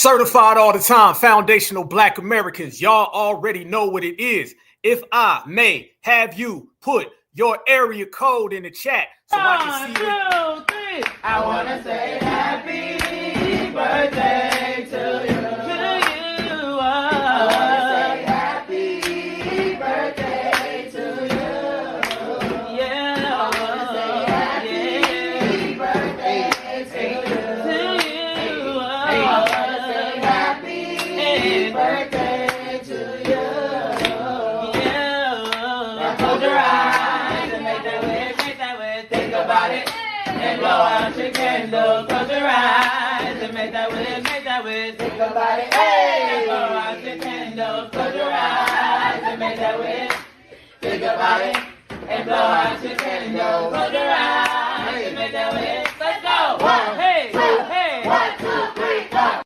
Certified all the time, foundational Black Americans. Y'all already know what it is. If I may have you put your area code in the chat so I can see it. 1, 2, 3. I want to say happy birthday to you. I want to say happy birthday to you. Yeah. I want to say happy birthday to you. I want to say happy birthday to you. Now close your eyes and make that wish, think about it. And blow out your candle, close your eyes and make that wish, think about it. Hey! Blow out your candle, close your eyes and make that wish, think about it. And blow out your candle, close your eyes and make that wish. Let's go! 1, 2, 3, 4.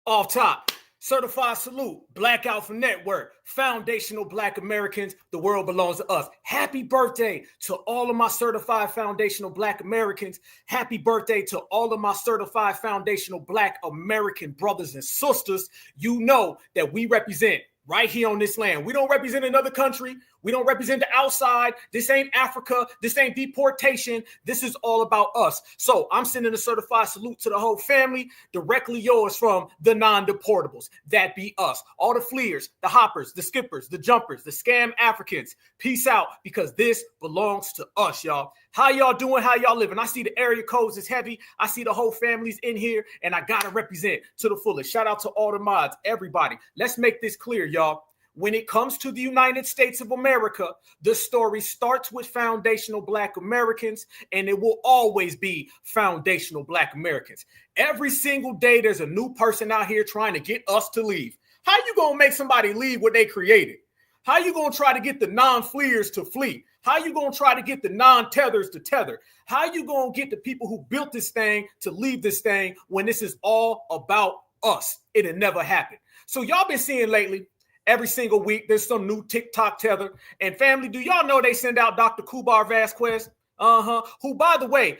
Off top, certified salute, Black Alpha Network, foundational Black Americans, the world belongs to us. Happy birthday to all of my certified foundational Black Americans. Happy birthday to all of my certified foundational Black American brothers and sisters. You know that we represent right here on this land. We don't represent another country. We don't represent the outside. This ain't Africa. This ain't deportation. This is all about us. So I'm sending a certified salute to the whole family, directly yours from the non-deportables. That be us. All the fleers, the hoppers, the skippers, the jumpers, the scam Africans. Peace out, because this belongs to us, y'all. How y'all doing? How y'all living? I see the area codes is heavy. I see the whole families in here, and I got to represent to the fullest. Shout out to all the mods, everybody. Let's make this clear, y'all. When it comes to the United States of America, the story starts with foundational Black Americans, and it will always be foundational Black Americans. Every single day, there's a new person out here trying to get us to leave. How you going to make somebody leave what they created? How you going to try to get the non-fleers to flee? How you going to try to get the non-tethers to tether? How you going to get the people who built this thing to leave this thing when this is all about us? It'll never happen. So y'all been seeing lately, every single week, there's some new TikTok tether. And family, do y'all know they send out Dr. Kubar Vasquez? Who, by the way,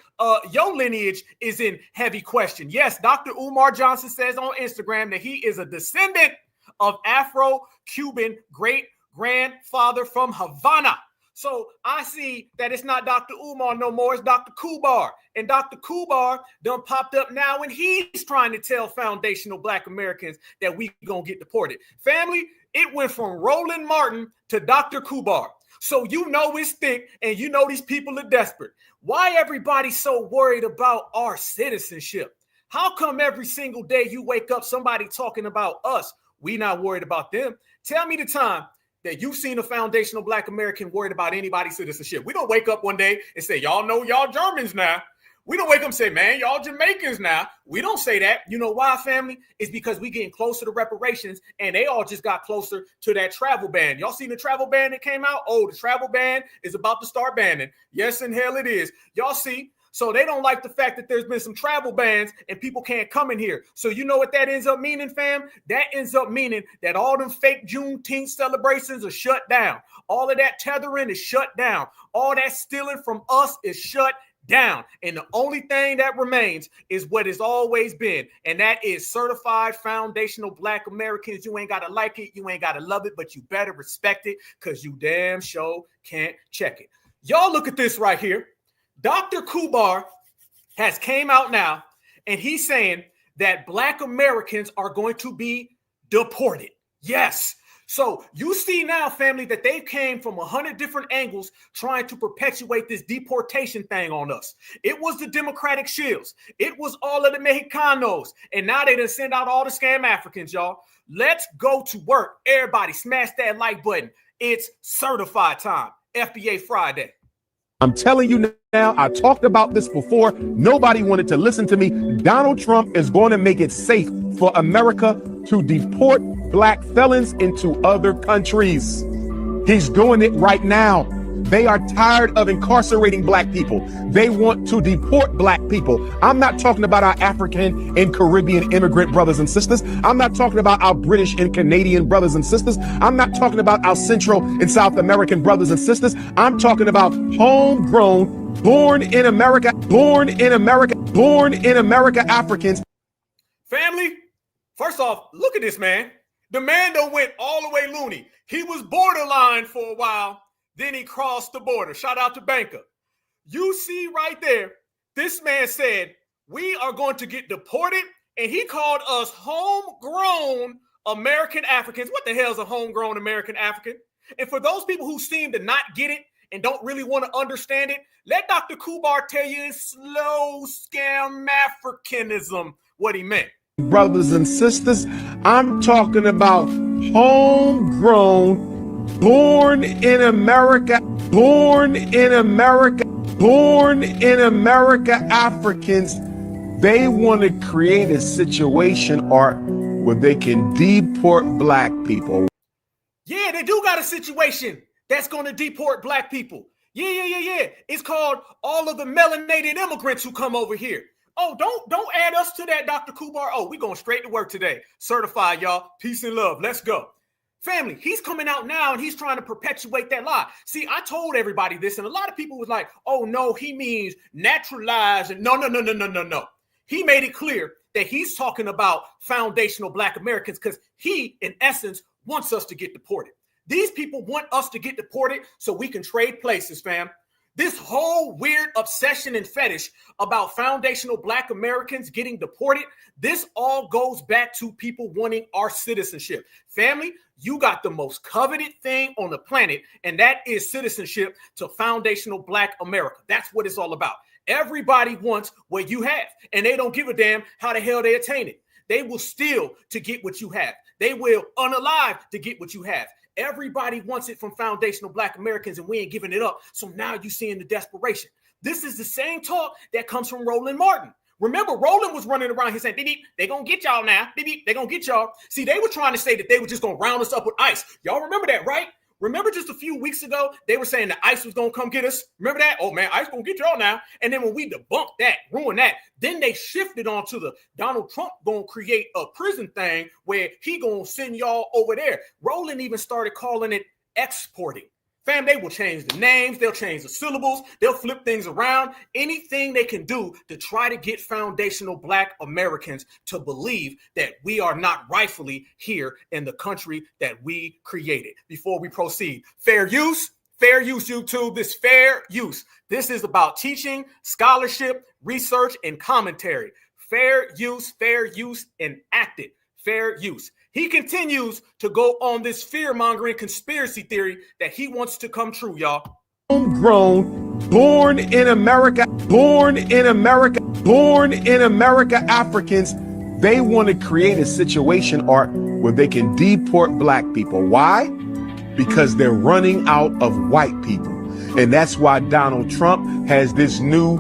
your lineage is in heavy question. Yes, Dr. Umar Johnson says on Instagram that he is a descendant of Afro-Cuban great-grandfather from Havana. So I see that it's not Dr. Umar no more, it's Dr. Kubar. And Dr. Kubar done popped up now, and he's trying to tell foundational Black Americans that we gonna get deported. Family, it went from Roland Martin to Dr. Kubar. So you know it's thick, and you know these people are desperate. Why everybody so worried about our citizenship? How come every single day you wake up somebody talking about us? We not worried about them. Tell me the time that you've seen a foundational Black American worried about anybody's citizenship. We don't wake up one day and say, y'all know y'all Germans now. We don't wake up and say, man, y'all Jamaicans now. We don't say that. You know why, family? It's because we getting closer to reparations, and they all just got closer to that travel ban. Y'all seen the travel ban that came out? Oh, the travel ban is about to start banning. Yes, in hell it is. Y'all see? So they don't like the fact that there's been some travel bans and people can't come in here. So you know what that ends up meaning, fam? That ends up meaning that all them fake Juneteenth celebrations are shut down. All of that tethering is shut down. All that stealing from us is shut down. And the only thing that remains is what has always been, and that is certified foundational Black Americans. You ain't got to like it. You ain't got to love it, but you better respect it, because you damn sure can't check it. Y'all look at this right here. Dr. Kubar has came out now, and he's saying that Black Americans are going to be deported. Yes. So you see now, family, that they came from 100 different angles trying to perpetuate this deportation thing on us. It was the Democratic Shields. It was all of the Mexicanos. And now they done send out all the scam Africans, y'all. Let's go to work. Everybody smash that like button. It's certified time. FBA Friday. I'm telling you now, I talked about this before. Nobody wanted to listen to me. Donald Trump is going to make it safe for America to deport Black felons into other countries. He's doing it right now. They are tired of incarcerating Black people. They want to deport Black people. I'm not talking about our African and Caribbean immigrant brothers and sisters. I'm not talking about our British and Canadian brothers and sisters. I'm not talking about our Central and South American brothers and sisters. I'm talking about homegrown born in America Africans. Family, first off, look at this man. The man done went all the way loony. He was borderline for a while, then he crossed the border. Shout out to Banker. You see right there, this man said, we are going to get deported, and he called us homegrown American Africans. What the hell is a homegrown American African? And for those people who seem to not get it and don't really want to understand it, let Dr. Kubar tell you in slow scam Africanism what he meant. Brothers and sisters, I'm talking about homegrown, born in America Africans. They want to create a situation where they can deport black people. Yeah, they do got a situation that's going to deport black people. Yeah. It's called all of the melanated immigrants who come over here. Oh, don't add us to that, Dr. Kubar. Oh, we going straight to work today. Certified, y'all. Peace and love. Let's go. Family, he's coming out now and he's trying to perpetuate that lie. See, I told everybody this, and a lot of people was like, oh, no, he means naturalized. And no. He made it clear that he's talking about foundational black Americans because he, in essence, wants us to get deported. These people want us to get deported so we can trade places, fam. This whole weird obsession and fetish about foundational black Americans getting deported, this all goes back to people wanting our citizenship. Family, you got the most coveted thing on the planet, and that is citizenship to foundational black America. That's what it's all about. Everybody wants what you have, and they don't give a damn how the hell they attain it. They will steal to get what you have. They will unalive to get what you have. Everybody wants it from foundational black Americans, and we ain't giving it up. So now you're seeing the desperation. This is the same talk that comes from Roland Martin. Remember, Roland was running around here saying, beep, beep, they gonna get y'all now. Beep, beep, they gonna get y'all. See, they were trying to say that they were just gonna round us up with ICE. Y'all remember that, right? Remember just a few weeks ago, they were saying that ICE was going to come get us. Remember that? Oh, man, ICE going to get y'all now. And then when we debunked that, ruined that, then they shifted on to the Donald Trump going to create a prison thing where he going to send y'all over there. Roland even started calling it exporting. Fam, they will change the names. They'll change the syllables. They'll flip things around. Anything they can do to try to get foundational black Americans to believe that we are not rightfully here in the country that we created. Before we proceed, fair use, YouTube. This fair use. This is about teaching, scholarship, research, and commentary. Fair use, enacted. Fair use. He continues to go on this fear-mongering conspiracy theory that he wants to come true, y'all. Homegrown, born in America Africans, they want to create a situation where they can deport black people. Why? Because they're running out of white people. And that's why Donald Trump has this new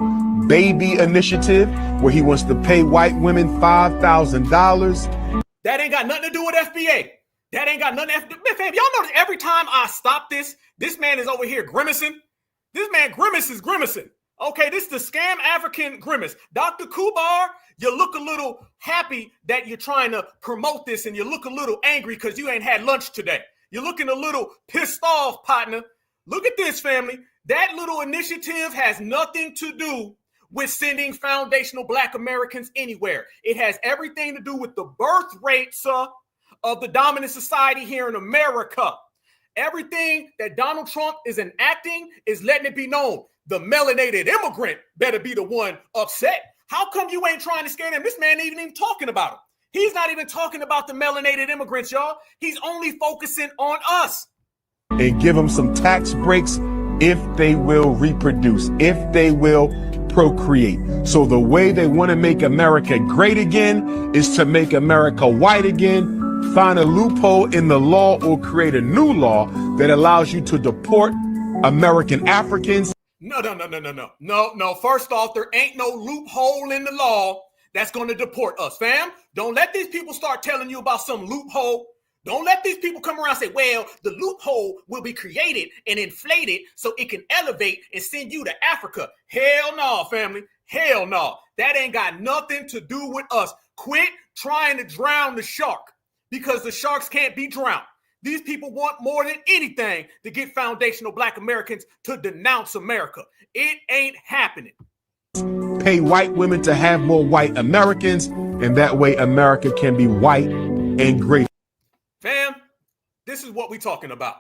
baby initiative where he wants to pay white women $5,000. That ain't got nothing to do with FBA. That ain't got nothing to do with FBA. Y'all notice every time I stop this man is over here grimacing. This man is grimacing. Okay, this is the scam African grimace. Dr. Kubar, you look a little happy that you're trying to promote this, and you look a little angry because you ain't had lunch today. You're looking a little pissed off, partner. Look at this, family. That little initiative has nothing to do with sending foundational black Americans anywhere. It has everything to do with the birth rates of the dominant society here in America. Everything that Donald Trump is enacting is letting it be known. The melanated immigrant better be the one upset. How come you ain't trying to scare them? This man ain't even talking about them. He's not even talking about the melanated immigrants, y'all. He's only focusing on us. And give them some tax breaks if they will reproduce, if they will procreate. So the way they want to make America great again is to make America white again, find a loophole in the law or create a new law that allows you to deport American Africans. No. First off, there ain't no loophole in the law that's going to deport us, fam. Don't let these people start telling you about some loophole. Don't let these people come around and say, well, the loophole will be created and inflated so it can elevate and send you to Africa. Hell no, family. Hell no. That ain't got nothing to do with us. Quit trying to drown the shark because the sharks can't be drowned. These people want more than anything to get foundational Black Americans to denounce America. It ain't happening. Pay white women to have more white Americans, and that way America can be white and great. Fam, this is what we're talking about.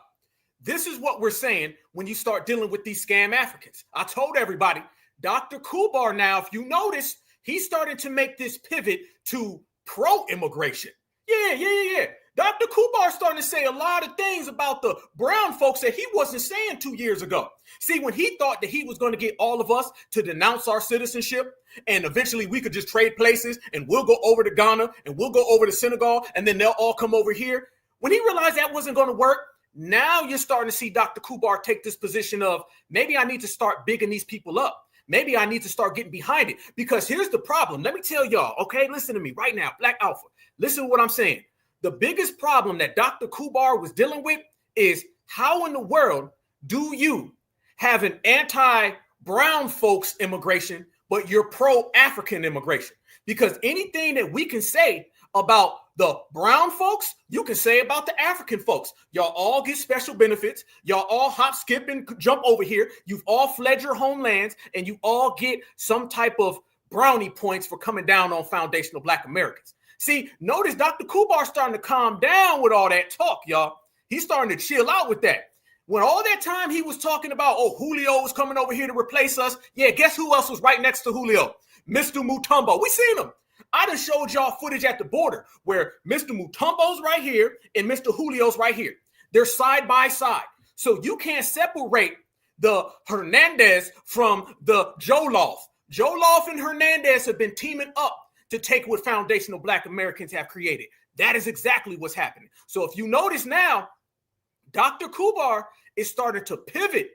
This is what we're saying when you start dealing with these scam Africans. I told everybody, Dr. Kubar now, if you notice, he's starting to make this pivot to pro-immigration. Yeah. Dr. Kubar starting to say a lot of things about the brown folks that he wasn't saying 2 years ago. See, when he thought that he was going to get all of us to denounce our citizenship and eventually we could just trade places and we'll go over to Ghana and we'll go over to Senegal and then they'll all come over here. When he realized that wasn't going to work, now you're starting to see Dr. Kubar take this position of maybe I need to start bigging these people up. Maybe I need to start getting behind it, because here's the problem. Let me tell y'all, okay, listen to me right now, Black Alpha. Listen to what I'm saying. The biggest problem that Dr. Kubar was dealing with is how in the world do you have an anti-brown folks immigration, but you're pro-African immigration? Because anything that we can say about the brown folks, you can say about the African folks. Y'all all get special benefits. Y'all all hop, skip, and jump over here. You've all fled your homelands, and you all get some type of brownie points for coming down on foundational Black Americans. See, notice Dr. Kubar starting to calm down with all that talk, y'all. He's starting to chill out with that. When all that time he was talking about, oh, Julio was coming over here to replace us. Yeah, guess who else was right next to Julio? Mr. Mutombo. We seen him. I done showed y'all footage at the border where Mr. Mutombo's right here and Mr. Julio's right here. They're side by side. So you can't separate the Hernandez from the Joloff. Joloff and Hernandez have been teaming up to take what foundational Black Americans have created. That is exactly what's happening. So if you notice now, Dr. Kubar is starting to pivot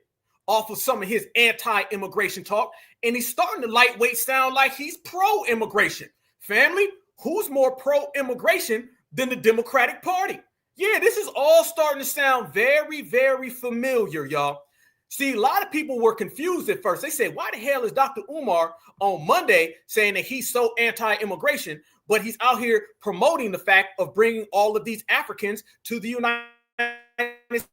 off of some of his anti-immigration talk, and he's starting to lightweight sound like he's pro-immigration. Family, who's more pro-immigration than the Democratic Party? Yeah, this is all starting to sound very, very familiar, y'all. See, a lot of people were confused at first. They said, why the hell is Dr. Umar on Monday saying that he's so anti-immigration, but he's out here promoting the fact of bringing all of these Africans to the United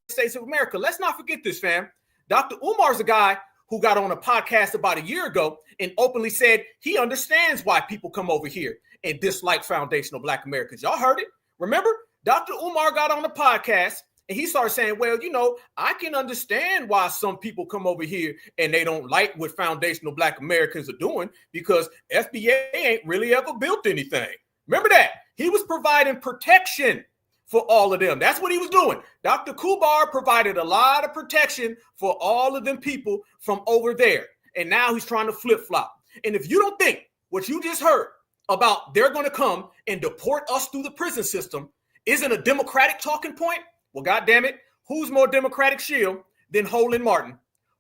States of America? Let's not forget this, fam. Dr. Umar's a guy who got on a podcast about a year ago and openly said he understands why people come over here and dislike foundational Black Americans. Y'all heard it. Remember, Dr. Umar got on the podcast and he started saying, well, you know, I can understand why some people come over here and they don't like what foundational Black Americans are doing because FBA ain't really ever built anything. Remember that. He was providing protection for all of them. That's what he was doing. Dr. Kubar provided a lot of protection for all of them people from over there. And now he's trying to flip-flop. And if you don't think what you just heard about they're going to come and deport us through the prison system isn't a Democratic talking point, well, goddamn it, who's more Democratic shield than Holland Martin?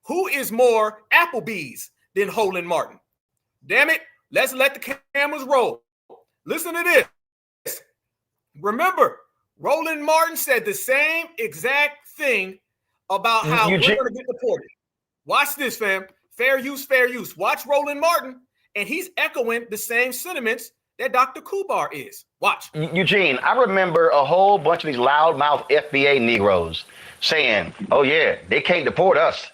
Who is more Applebee's than Holland Martin? Damn it, let's let the cameras roll. Listen to this. Remember, Roland Martin said the same exact thing about how we're going to get deported. Watch this, fam. Fair use, fair use. Watch Roland Martin, and he's echoing the same sentiments that Dr. Kubar is. Watch. Eugene, I remember a whole bunch of these loudmouth FBA Negroes saying, oh, yeah, they can't deport us.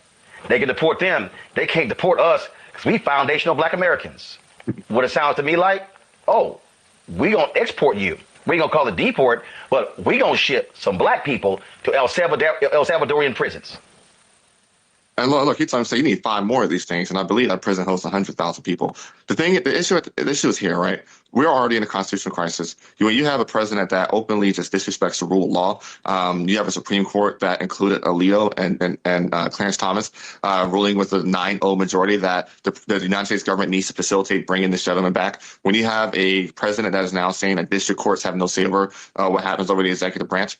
They can deport them. They can't deport us because we foundational Black Americans. What it sounds to me like, oh, we going to export you. We ain't going to call it deport, but we going to ship some Black people to El Salvadorian prisons. And look, he's trying to say you need 5 more of these things, and I believe that prison hosts 100,000 people. The issue is here, right? We're already in a constitutional crisis. When you have a president that openly just disrespects the rule of law, you have a Supreme Court that included Alito and Clarence Thomas ruling with a 9-0 majority that the United States government needs to facilitate bringing this gentleman back. When you have a president that is now saying that district courts have no say over what happens over the executive branch,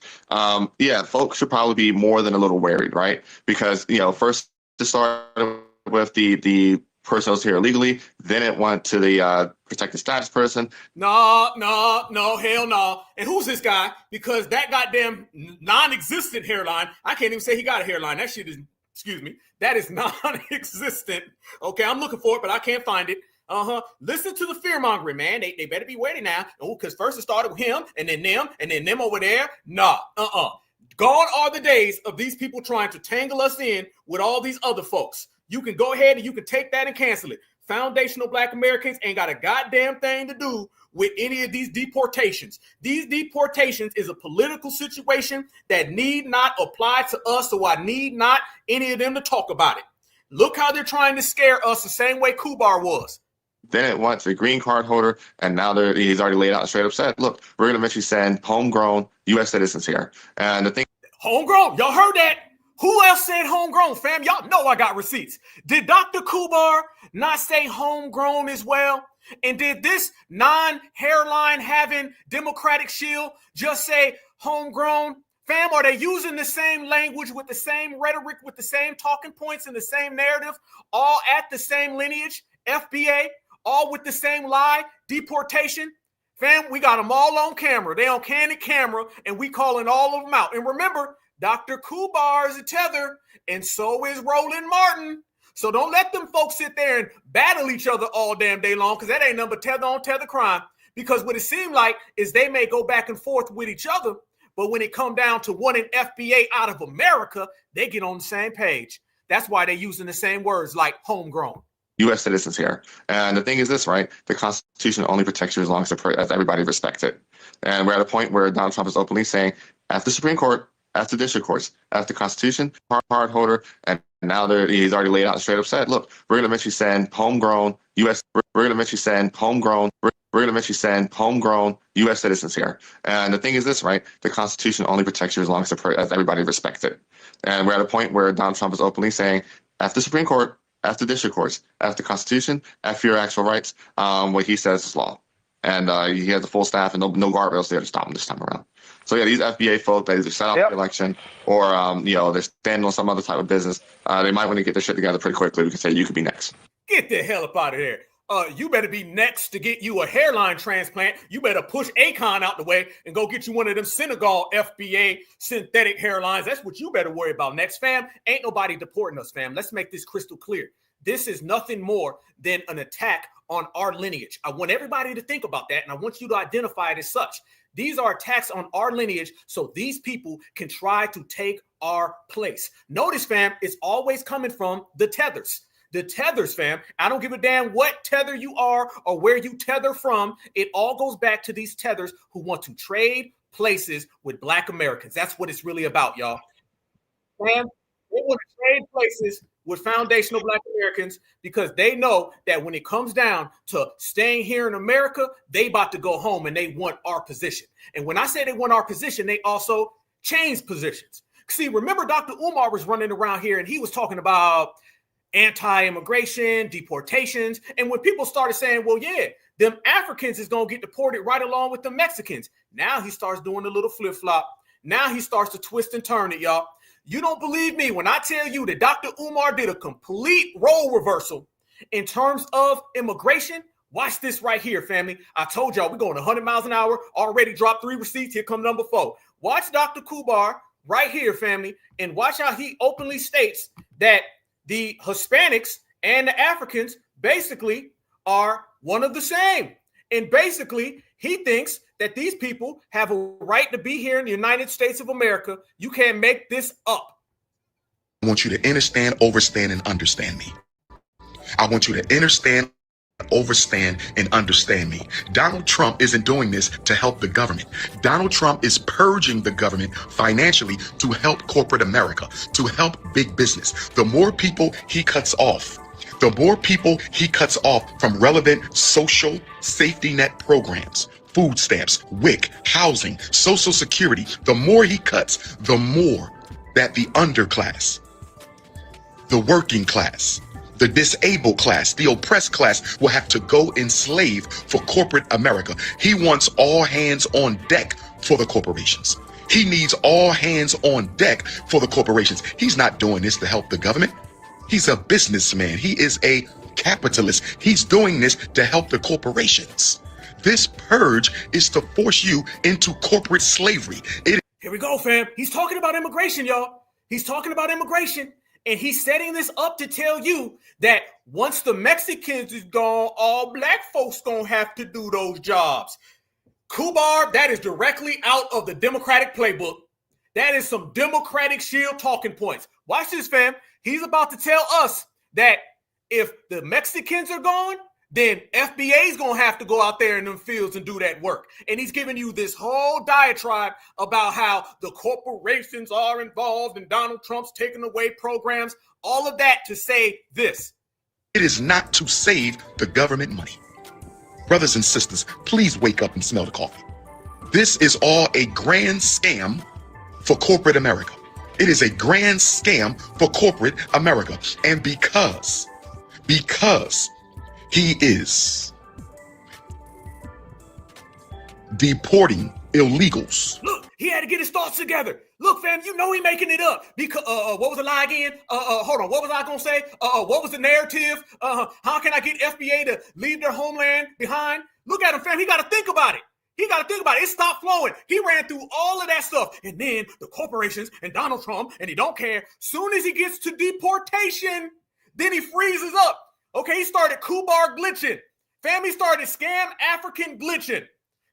yeah, folks should probably be more than a little worried, right? Because, you know, first to start with the person who's here illegally, then it went to the protected status person. No, hell no. And who's this guy? Because that goddamn non-existent hairline, I can't even say he got a hairline. That shit is, that is non-existent. Okay, I'm looking for it, but I can't find it. Listen to the fear-mongering, man. They better be ready now. Oh, because first it started with him, and then them over there. Nah, Gone are the days of these people trying to tangle us in with all these other folks. You can go ahead and you can take that and cancel it. Foundational Black Americans ain't got a goddamn thing to do with any of these deportations. These deportations is a political situation that need not apply to us, so I need not any of them to talk about it. Look how they're trying to scare us the same way Kubar was. Then it went to a green card holder, and now he's already laid out and straight up said, look, we're going to eventually send homegrown U.S. citizens here. And the thing... Homegrown, y'all heard that? Who else said homegrown, fam? Y'all know I got receipts. Did Dr. Kubar not say homegrown as well? And did this non-hairline having Democratic shield just say homegrown? Fam, are they using the same language with the same rhetoric, with the same talking points and the same narrative, all at the same lineage, FBA, all with the same lie, deportation? Fam, we got them all on camera. They on candid camera, and we calling all of them out. And remember, Dr. Kubar is a tether, and so is Roland Martin. So don't let them folks sit there and battle each other all damn day long, because that ain't nothing but tether on tether crime. Because what it seemed like is they may go back and forth with each other, but when it come down to wanting FBA out of America, they get on the same page. That's why they're using the same words like homegrown. U.S. citizens here. And the thing is this, right? The Constitution only protects you as long as everybody respects it. And we're at a point where Donald Trump is openly saying, at the Supreme Court, at the district courts, at the Constitution, card holder, and now he's already laid out and straight up said, look, we're going to eventually send homegrown U.S. U.S. citizens here. And the thing is this, right? The Constitution only protects you as long as everybody respects it. And we're at a point where Donald Trump is openly saying, at the Supreme Court, at the district courts, at the Constitution, at your actual rights, what he says is law. And he has a full staff and no guardrails there to stop him this time around. So yeah, these FBA folk that either set out the election or they're standing on some other type of business, they might want to get their shit together pretty quickly. We can say you could be next. Get the hell up out of here. You better be next to get you a hairline transplant. You better push Akon out the way and go get you one of them Senegal FBA synthetic hairlines. That's what you better worry about next, fam. Ain't nobody deporting us, fam. Let's make this crystal clear. This is nothing more than an attack on our lineage. I want everybody to think about that, and I want you to identify it as such. These are attacks on our lineage so these people can try to take our place. Notice, fam, it's always coming from the tethers. The tethers, fam. I don't give a damn what tether you are or where you tether from. It all goes back to these tethers who want to trade places with Black Americans. That's what it's really about, y'all. Fam, they want to trade places with foundational Black Americans because they know that when it comes down to staying here in America, they about to go home and they want our position. And when I say they want our position, they also change positions. See, remember Dr. Umar was running around here and he was talking about anti-immigration, deportations. And when people started saying, well, yeah, them Africans is going to get deported right along with the Mexicans. Now he starts doing a little flip-flop. Now he starts to twist and turn it, y'all. You don't believe me when I tell you that Dr. Umar did a complete role reversal in terms of immigration? Watch this right here, family. I told y'all we're going 100 miles an hour, already dropped 3 receipts. Here come number 4. Watch Dr. Kubar right here, family, and watch how he openly states that the Hispanics and the Africans basically are one of the same. And basically, he thinks that these people have a right to be here in the United States of America. You can't make this up. I want you to understand, overstand, and understand me. I want you to understand, overstand, and understand me. Donald Trump isn't doing this to help the government. Donald Trump is purging the government financially to help corporate America, to help big business. The more people he cuts off, from relevant social safety net programs, food stamps, WIC, housing, Social Security, the more he cuts, the more that the underclass, the working class, the disabled class, the oppressed class will have to go enslave for corporate America. He wants all hands on deck for the corporations. He needs all hands on deck for the corporations. He's not doing this to help the government. He's a businessman. He is a capitalist. He's doing this to help the corporations. This purge is to force you into corporate slavery. Here we go, fam. He's talking about immigration, y'all. He's talking about immigration. And he's setting this up to tell you that once the Mexicans is gone, all Black folks gonna have to do those jobs. Kubar, that is directly out of the Democratic playbook. That is some Democratic Shield talking points. Watch this, fam. He's about to tell us that if the Mexicans are gone, then FBA is going to have to go out there in them fields and do that work. And he's giving you this whole diatribe about how the corporations are involved and Donald Trump's taking away programs, all of that to say this. It is not to save the government money. Brothers and sisters, please wake up and smell the coffee. This is all a grand scam for corporate America. It is a grand scam for corporate America. And because he is deporting illegals. Look, he had to get his thoughts together. Look, fam, you know he making it up. Because what was the lie again? Hold on, what was I gonna say? What was the narrative? How can I get FBA to leave their homeland behind? Look at him, fam. He got to think about it. It stopped flowing. He ran through all of that stuff. And then the corporations and Donald Trump, and he don't care. Soon as he gets to deportation, then he freezes up. Okay, he started Kubar glitching. Family started scam African glitching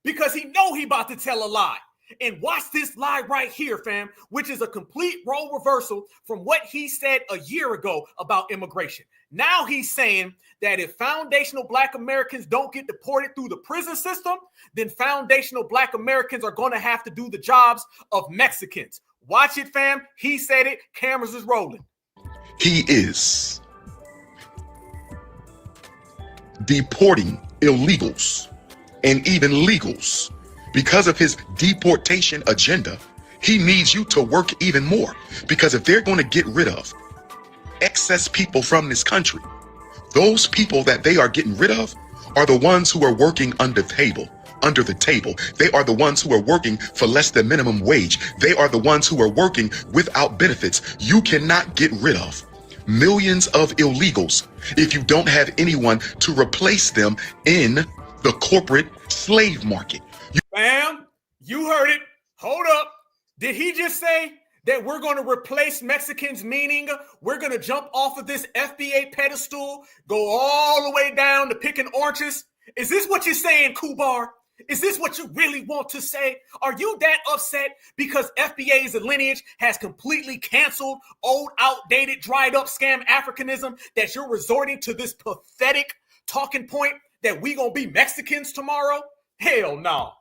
because he know he about to tell a lie. And watch this lie right here, fam, which is a complete role reversal from what he said a year ago about immigration. Now he's saying that if foundational Black Americans don't get deported through the prison system, then foundational Black Americans are going to have to do the jobs of Mexicans. Watch it, fam. He said it. Cameras is rolling. He is deporting illegals and even legals. Because of his deportation agenda, he needs you to work even more. Because if they're going to get rid of excess people from this country, those people that they are getting rid of are the ones who are working under the table. They are the ones who are working for less than minimum wage. They are the ones who are working without benefits. You cannot get rid of millions of illegals if you don't have anyone to replace them in the corporate slave market. Bam, you heard it. Hold up. Did he just say that we're going to replace Mexicans, meaning we're going to jump off of this FBA pedestal, go all the way down to picking oranges? Is this what you're saying, Kubar? Is this what you really want to say? Are you that upset because FBA's Lineage has completely canceled old, outdated, dried up scam Africanism that you're resorting to this pathetic talking point that we going to be Mexicans tomorrow? Hell no.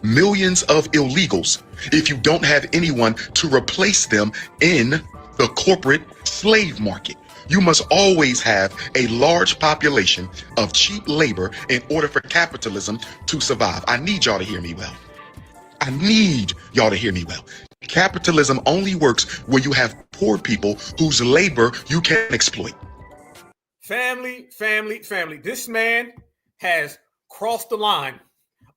Millions of illegals if you don't have anyone to replace them in the corporate slave market. You must always have a large population of cheap labor in order for capitalism to survive. I need y'all to hear me well. Capitalism only works where you have poor people whose labor you can exploit. Family. This man has crossed the line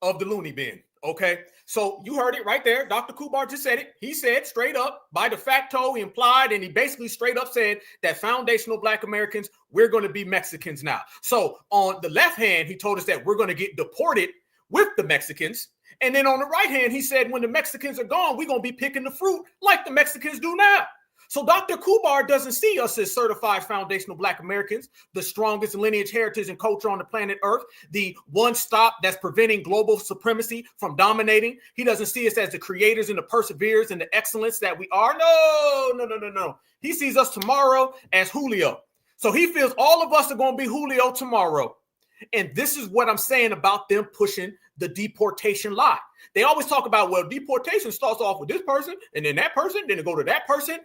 of the loony bin. Okay, so you heard it right there. Dr. Kubar just said it. He said straight up, by de facto, he implied, and he basically straight up said that foundational Black Americans, we're going to be Mexicans now. So on the left hand, he told us that we're going to get deported with the Mexicans. And then on the right hand, he said when the Mexicans are gone, we're going to be picking the fruit like the Mexicans do now. So Dr. Kubar doesn't see us as certified foundational Black Americans, the strongest lineage, heritage, and culture on the planet Earth, the one stop that's preventing global supremacy from dominating. He doesn't see us as the creators and the perseverers and the excellence that we are. No. He sees us tomorrow as Julio. So he feels all of us are going to be Julio tomorrow. And this is what I'm saying about them pushing the deportation lie. They always talk about, well, deportation starts off with this person and then that person, then it go to that person.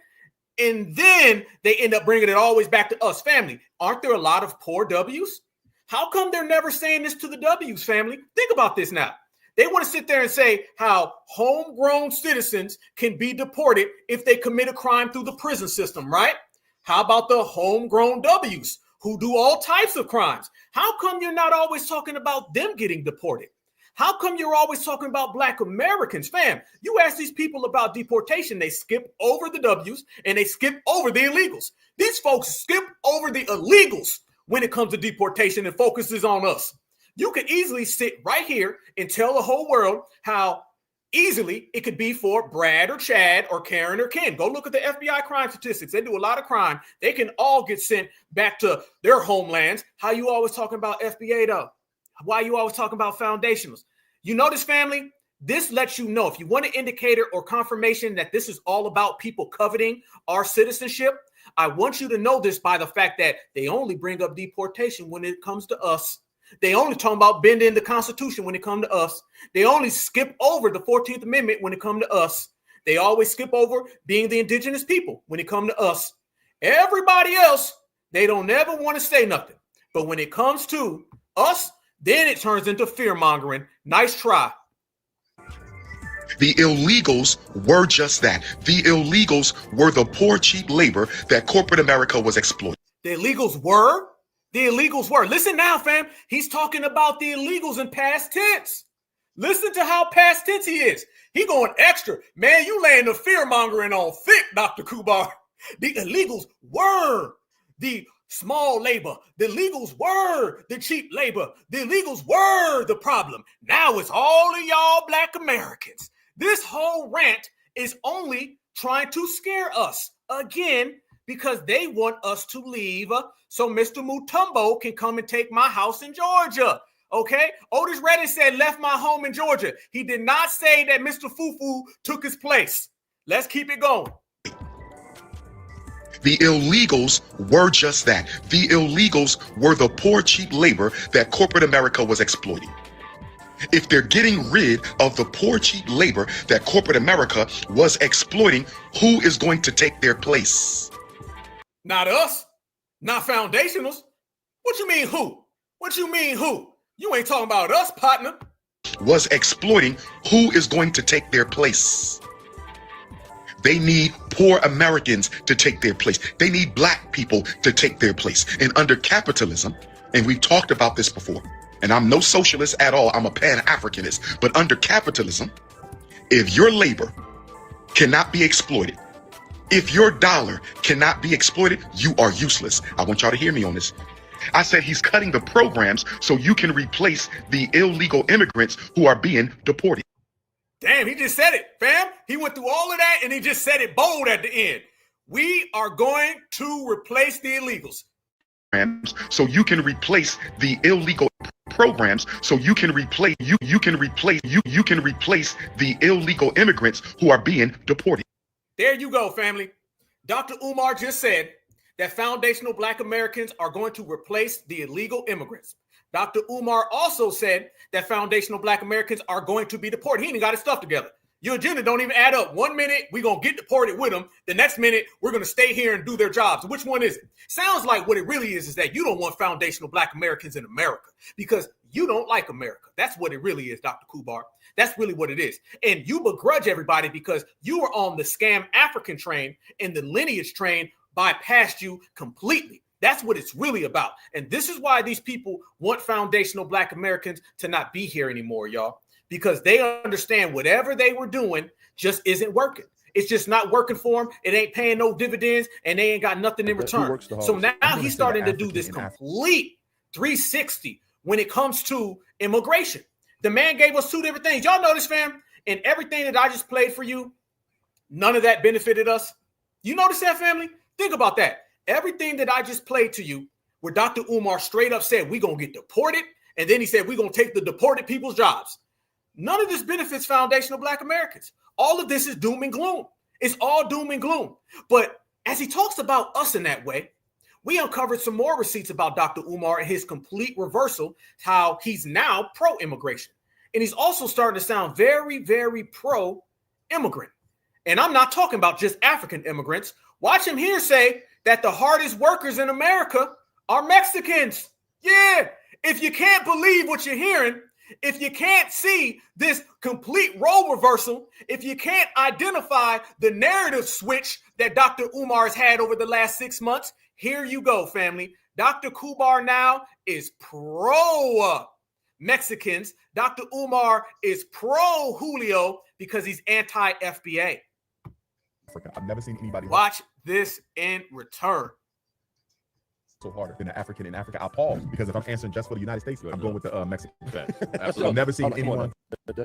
And then they end up bringing it always back to us, family. Aren't there a lot of poor W's? How come they're never saying this to the W's, family? Think about this now. They want to sit there and say how homegrown citizens can be deported if they commit a crime through the prison system, right? How about the homegrown W's who do all types of crimes? How come you're not always talking about them getting deported? How come you're always talking about Black Americans? Fam, you ask these people about deportation, they skip over the W's and they skip over the illegals. These folks skip over the illegals when it comes to deportation and focuses on us. You could easily sit right here and tell the whole world how easily it could be for Brad or Chad or Karen or Ken. Go look at the FBI crime statistics. They do a lot of crime. They can all get sent back to their homelands. How you always talking about FBA though? Why you always talking about foundationals? You notice, family, This lets you know, if you want an indicator or confirmation that this is all about people coveting our citizenship, I want you to know this by the fact that they only bring up deportation when it comes to us. They only talk about bending the Constitution when it comes to us. They only skip over the 14th Amendment when it comes to us. They always skip over being the indigenous people when it comes to us. Everybody else, they don't ever want to say nothing. But when it comes to us, then it turns into fear-mongering. Nice try. The illegals were just that. The illegals were the poor, cheap labor that corporate America was exploiting. The illegals were? The illegals were. Listen now, fam. He's talking about the illegals in past tense. Listen to how past tense he is. He going extra. Man, you laying the fear-mongering on thick, Dr. Kubar. The illegals were the small labor. The illegals were the cheap labor. The illegals were the problem. Now it's all of y'all Black Americans. This whole rant is only trying to scare us again because they want us to leave so Mr. Mutombo can come and take my house in Georgia. Okay? Otis Redding said left my home in Georgia. He did not say that Mr. Fufu took his place. Let's keep it going. The illegals were just that. The illegals were the poor, cheap labor that corporate America was exploiting. If they're getting rid of the poor, cheap labor that corporate America was exploiting, who is going to take their place? Not us. Not foundationals. What you mean who? What you mean who? You ain't talking about us, partner. Was exploiting, who is going to take their place? They need poor Americans to take their place. They need Black people to take their place. And under capitalism, and we've talked about this before, and I'm no socialist at all, I'm a Pan-Africanist, but under capitalism, if your labor cannot be exploited, if your dollar cannot be exploited, you are useless. I want y'all to hear me on this. I said he's cutting the programs so you can replace the illegal immigrants who are being deported. Damn, he just said it, fam. He went through all of that and he just said it bold at the end. We are going to replace the illegals. So you can replace the illegal programs so you can replace the illegal immigrants who are being deported. There you go, family. Dr. Umar just said that foundational Black Americans are going to replace the illegal immigrants. Dr. Umar also said that foundational Black Americans are going to be deported. He ain't got his stuff together. Your agenda don't even add up. 1 minute, we're going to get deported with them. The next minute, we're going to stay here and do their jobs. Which one is it? Sounds like what it really is that you don't want foundational Black Americans in America because you don't like America. That's what it really is, Dr. Kubar. That's really what it is. And you begrudge everybody because you were on the scam African train and the lineage train bypassed you completely. That's what it's really about. And this is why these people want foundational Black Americans to not be here anymore, y'all, because they understand whatever they were doing just isn't working. It's just not working for them. It ain't paying no dividends and they ain't got nothing in return. So now he's starting to do this complete 360 when it comes to immigration. The man gave us two different things. Y'all know this, fam? And everything that I just played for you, none of that benefited us. You notice that, family? Think about that. Everything that I just played to you, where Dr. Umar straight up said, we're going to get deported. And then he said, we're going to take the deported people's jobs. None of this benefits foundational Black Americans. All of this is doom and gloom. It's all doom and gloom. But as he talks about us in that way, we uncovered some more receipts about Dr. Umar and his complete reversal, how he's now pro-immigration. And he's also starting to sound very, very pro-immigrant. And I'm not talking about just African immigrants. Watch him here say that the hardest workers in America are Mexicans. Yeah, if you can't believe what you're hearing, if you can't see this complete role reversal, if you can't identify the narrative switch that Dr. Umar has had over the last 6 months, here you go, family. Dr. Kubar now is pro-Mexicans. Dr. Umar is pro-Julio because he's anti-FBA. I've never seen anybody. Watch this in return. harder than the African in Africa. I'll pause because if I'm answering just for the United States, I'm going with the Mexican. Absolutely. I've never seen anyone.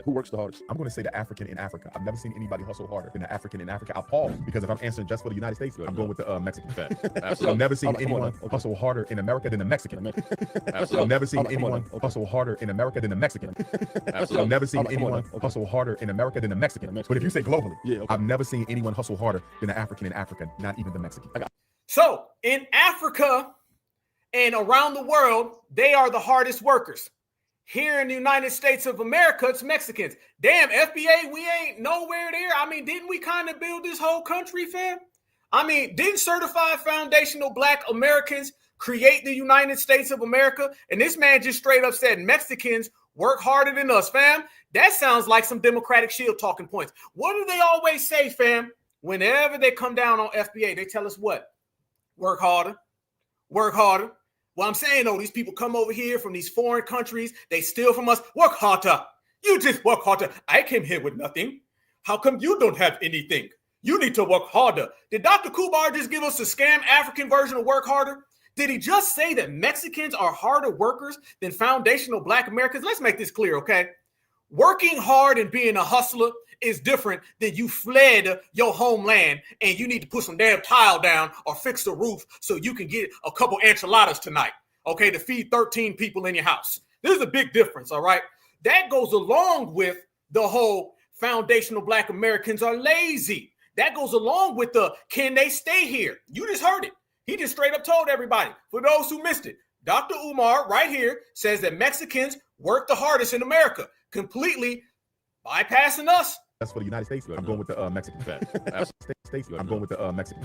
Who works the hardest? I'm going to say the African in Africa. I've never seen anybody hustle harder than the African in Africa. I'll pause because if I'm answering just for the United States, I'm going with the Mexican. Absolutely. I've never seen anyone hustle harder in America than the Mexican. Absolutely. I've never seen anyone hustle harder in America than the Mexican. Absolutely. I've never seen anyone hustle harder in America than the Mexican. But if you say globally, I've never seen anyone hustle harder than the African in Africa, not even the Mexican. So in Africa and around the world, they are the hardest workers. Here in the United States of America, it's Mexicans. Damn, FBA, we ain't nowhere there. I mean, didn't we kind of build this whole country, fam? I mean, didn't certified foundational Black Americans create the United States of America? And this man just straight up said Mexicans work harder than us, fam. That sounds like some Democratic Shield talking points. What do they always say, fam? Whenever they come down on FBA, they tell us what? Work harder. Work harder. Well, I'm saying, though, these people come over here from these foreign countries. They steal from us. Work harder. You just work harder. I came here with nothing. How come you don't have anything? You need to work harder. Did Dr. Kubar just give us a scam African version of work harder? Did he just say that Mexicans are harder workers than foundational Black Americans? Let's make this clear, okay? Working hard and being a hustler is different than you fled your homeland and you need to put some damn tile down or fix the roof so you can get a couple enchiladas tonight, okay, to feed 13 people in your house. There's a big difference, all right? That goes along with the whole foundational Black Americans are lazy. That goes along with the can they stay here? You just heard it. He just straight up told everybody. For those who missed it, Dr. Umar right here says that Mexicans work the hardest in America, completely bypassing us. That's for the United States. I'm going with the Mexican. I'm going with the Mexican.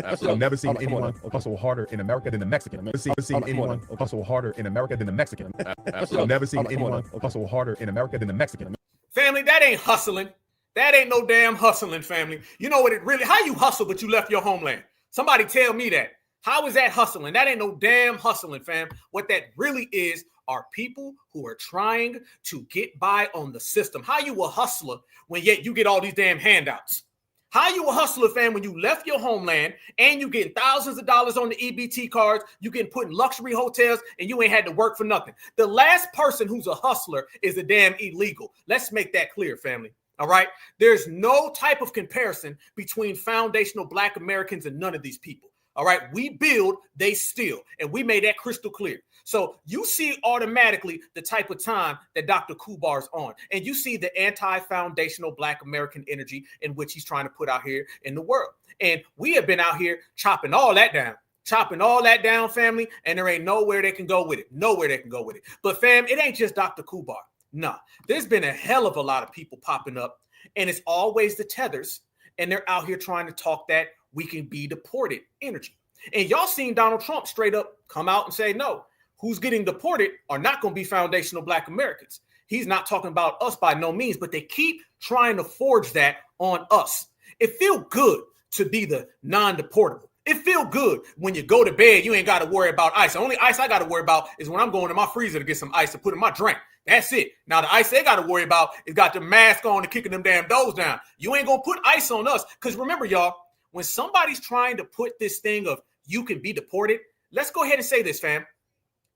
Absolutely. I've never seen anyone hustle harder in America than the Mexican. I've never seen anyone hustle harder in America than the Mexican. Absolutely. I've never seen anyone hustle harder in America than the Mexican. Family, that ain't hustling. That ain't no damn hustling, family. You know what it really, how you hustle, but you left your homeland? Somebody tell me that. How is that hustling? That ain't no damn hustling, fam. What that really is are people who are trying to get by on the system. How you a hustler when yet you get all these damn handouts? How you a hustler, fam, when you left your homeland and you getting thousands of dollars on the EBT cards, you getting put in luxury hotels, and you ain't had to work for nothing? The last person who's a hustler is a damn illegal. Let's make that clear, family. All right? There's no type of comparison between foundational Black Americans and none of these people. All right, we build, they steal, and we made that crystal clear. So you see automatically the type of time that Dr. Kubar's on, and you see the anti-foundational Black American energy in which he's trying to put out here in the world. And we have been out here chopping all that down, family, and there ain't nowhere they can go with it. But fam, it ain't just Dr. Kubar. No, there's been a hell of a lot of people popping up, and it's always the tethers, and they're out here trying to talk that we can be deported energy. And y'all seen Donald Trump straight up come out and say, no, who's getting deported are not going to be foundational Black Americans. He's not talking about us by no means, but they keep trying to forge that on us. It feels good to be the non-deportable. It feels good when you go to bed, you ain't got to worry about ice. The only ice I got to worry about is when I'm going to my freezer to get some ice to put in my drink. That's it. Now, the ice they got to worry about is got the mask on and kicking them damn doors down. You ain't going to put ice on us. Because remember, y'all, when somebody's trying to put this thing of you can be deported, let's go ahead and say this, fam.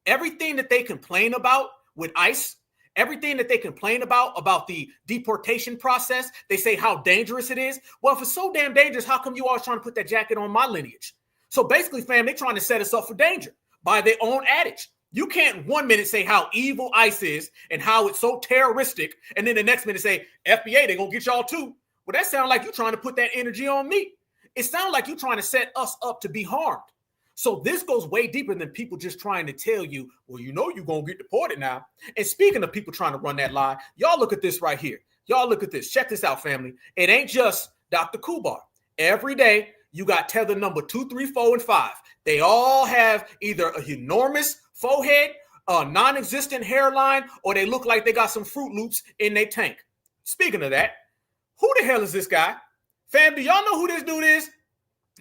Everything that they complain about with ICE, everything that they complain about the deportation process, they say how dangerous it is. Well, if it's so damn dangerous, how come you always trying to put that jacket on my lineage? So basically, fam, they're trying to set us up for danger by their own adage. You can't 1 minute say how evil ICE is and how it's so terroristic, and then the next minute say, FBA, they're going to get y'all too. Well, that sounds like you're trying to put that energy on me. It sounds like you're trying to set us up to be harmed. So this goes way deeper than people just trying to tell you, well, you know you're going to get deported now. And speaking of people trying to run that lie, y'all look at this right here. Y'all look at this. Check this out, family. It ain't just Dr. Kubar. Every day, you got tether number 2, 3, 4, and 5. They all have either a enormous forehead, a non-existent hairline, or they look like they got some Fruit Loops in their tank. Speaking of that, who the hell is this guy? Fam, do y'all know who this dude is?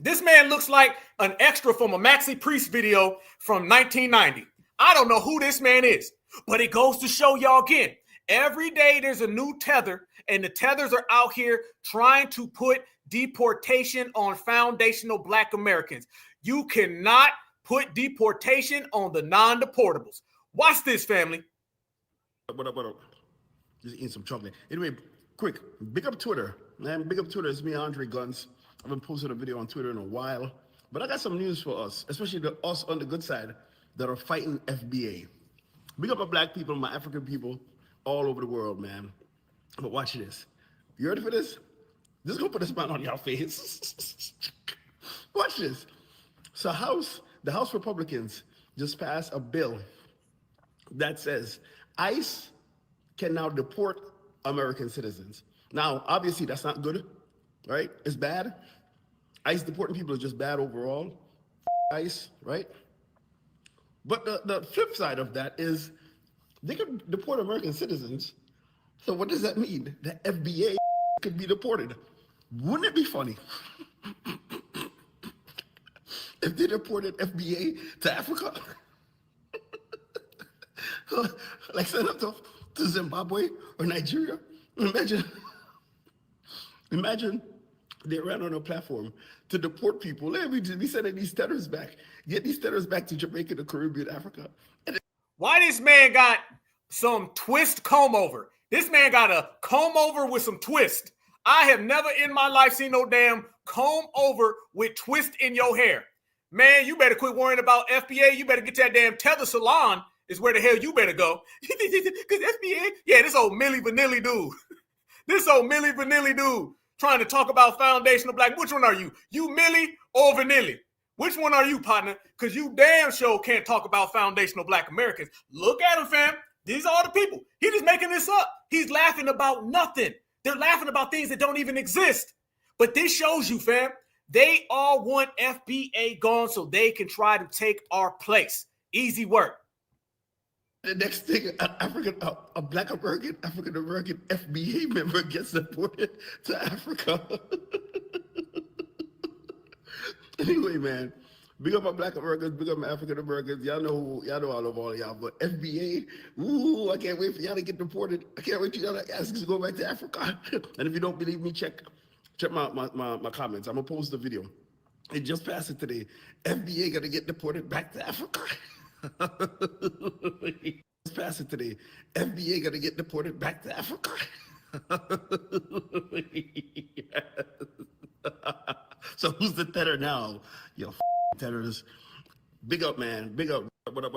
This man looks like an extra from a Maxi Priest video from 1990. I don't know who this man is, but it goes to show y'all again. Every day there's a new tether, and the tethers are out here trying to put deportation on foundational Black Americans. You cannot put deportation on the non-deportables. Watch this, family. What up? Just eating some chocolate. Anyway, quick, big up Twitter. Man, big up Twitter. It's me, Andre Guns. I haven't posted a video on Twitter in a while, but I got some news for us, especially us on the good side that are fighting FBA. Big up my black people, my African people all over the world, man. But watch this. You ready for this? Just go put a smile on your face. Watch this. So the House Republicans just passed a bill that says ICE can now deport American citizens. Now, obviously, that's not good, right? It's bad. ICE deporting people is just bad overall. ICE, right? But the flip side of that is they can deport American citizens. So what does that mean? The FBA could be deported. Wouldn't it be funny if they deported FBA to Africa? Like send them to Zimbabwe or Nigeria? Imagine they ran on a platform to deport people. Hey, we sending these tenors back. Get these tenors back to Jamaica, the Caribbean, Africa. Why this man got some twist comb over? This man got a comb over with some twist. I have never in my life seen no damn comb over with twist in your hair. Man, you better quit worrying about FBA. You better get to that damn tether salon is where the hell you better go. Because FBA, yeah, this old Milli Vanilli dude. This old Milli Vanilli dude trying to talk about foundational black. Which one are you? You Milli or Vanilli? Which one are you, partner? Because you damn sure can't talk about foundational black Americans. Look at him, fam. These are the people. He just making this up. He's laughing about nothing. They're laughing about things that don't even exist. But this shows you, fam, they all want FBA gone so they can try to take our place. Easy work. The next thing, a black American, African American FBA member gets deported to Africa. Anyway, man, big up my black Americans, big up my African Americans. Y'all know I love all of y'all, but FBA, ooh, I can't wait for y'all to get deported. I can't wait for y'all to ask us to go back to Africa. And if you don't believe me, check my comments. I'm gonna post the video. It just passed it today. FBA gonna get deported back to Africa. Just passed it today. FBA gonna get deported back to Africa. So who's the tether now? Yo, tethers. Big up, man. Big up. What up?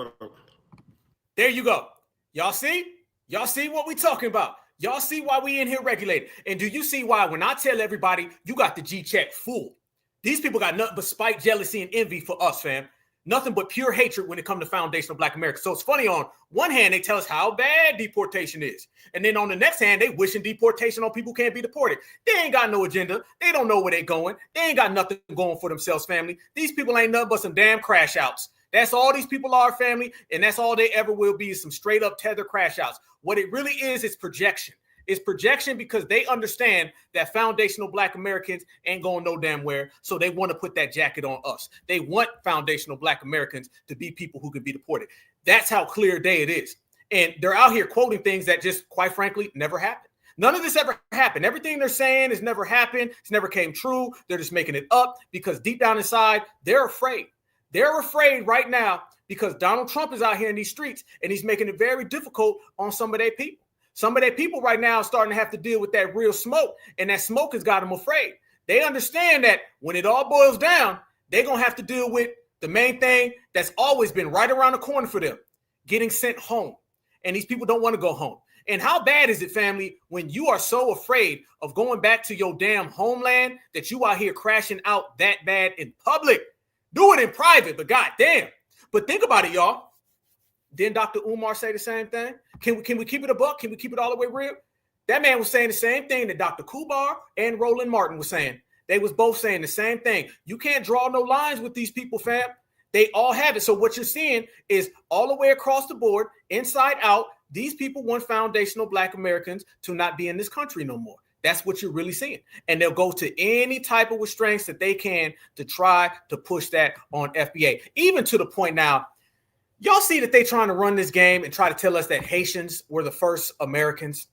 There you go. Y'all see? Y'all see what we talking about? Y'all see why we in here regulated? And do you see why when I tell everybody you got the G-check full? These people got nothing but spite, jealousy, and envy for us, fam. Nothing but pure hatred when it comes to foundational black America. So it's funny, on one hand, they tell us how bad deportation is. And then on the next hand, they wishing deportation on people who can't be deported. They ain't got no agenda. They don't know where they going. They ain't got nothing going for themselves, family. These people ain't nothing but some damn crash outs. That's all these people are, family. And that's all they ever will be, is some straight up tether crash outs. What it really is projection. It's projection because they understand that foundational black Americans ain't going no damn where. So they want to put that jacket on us. They want foundational black Americans to be people who can be deported. That's how clear day it is. And they're out here quoting things that just, quite frankly, never happened. None of this ever happened. Everything they're saying has never happened. It's never came true. They're just making it up because deep down inside, they're afraid. They're afraid right now because Donald Trump is out here in these streets and he's making it very difficult on some of their people. Some of their people right now are starting to have to deal with that real smoke, and that smoke has got them afraid. They understand that when it all boils down, they're going to have to deal with the main thing that's always been right around the corner for them, getting sent home. And these people don't want to go home. And how bad is it, family, when you are so afraid of going back to your damn homeland that you out here crashing out that bad in public? Do it in private, but goddamn. But think about it, y'all. Didn't Dr. Umar say the same thing? Can we keep it a buck? Can we keep it all the way real? That man was saying the same thing that Dr. Kubar and Roland Martin was saying. They was both saying the same thing. You can't draw no lines with these people, fam. They all have it. So what you're seeing is all the way across the board, inside out, these people want foundational black Americans to not be in this country no more. That's what you're really seeing. And they'll go to any type of restraints that they can to try to push that on FBA. Even to the point now, y'all see that they trying to run this game and try to tell us that Haitians were the first Americans.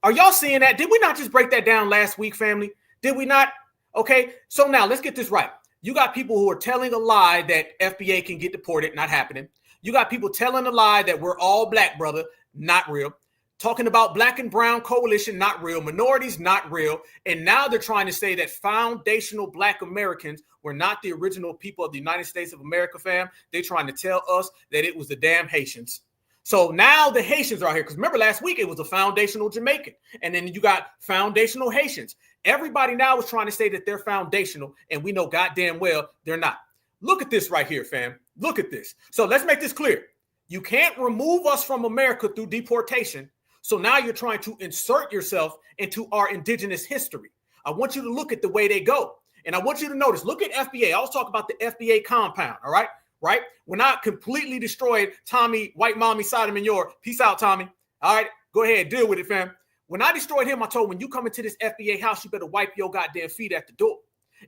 Are y'all seeing that? Did we not just break that down last week, family? Did we not? Okay, so now let's get this right. You got people who are telling a lie that FBA can get deported, not happening. You got people telling a lie that we're all black, brother, not real. Talking about black and brown coalition, not real. Minorities, not real. And now they're trying to say that foundational black Americans were not the original people of the United States of America, fam. They're trying to tell us that it was the damn Haitians. So now the Haitians are here. Because remember last week, it was a foundational Jamaican. And then you got foundational Haitians. Everybody now is trying to say that they're foundational. And we know goddamn well they're not. Look at this right here, fam. Look at this. So let's make this clear. You can't remove us from America through deportation. So now you're trying to insert yourself into our indigenous history. I want you to look at the way they go. And I want you to notice, look at FBA. I was talking about the FBA compound, all right? Right? When I completely destroyed Tommy, White Mommy, Sodom and York. Peace out, Tommy. All right, go ahead, deal with it, fam. When I destroyed him, I told when you come into this FBA house, you better wipe your goddamn feet at the door.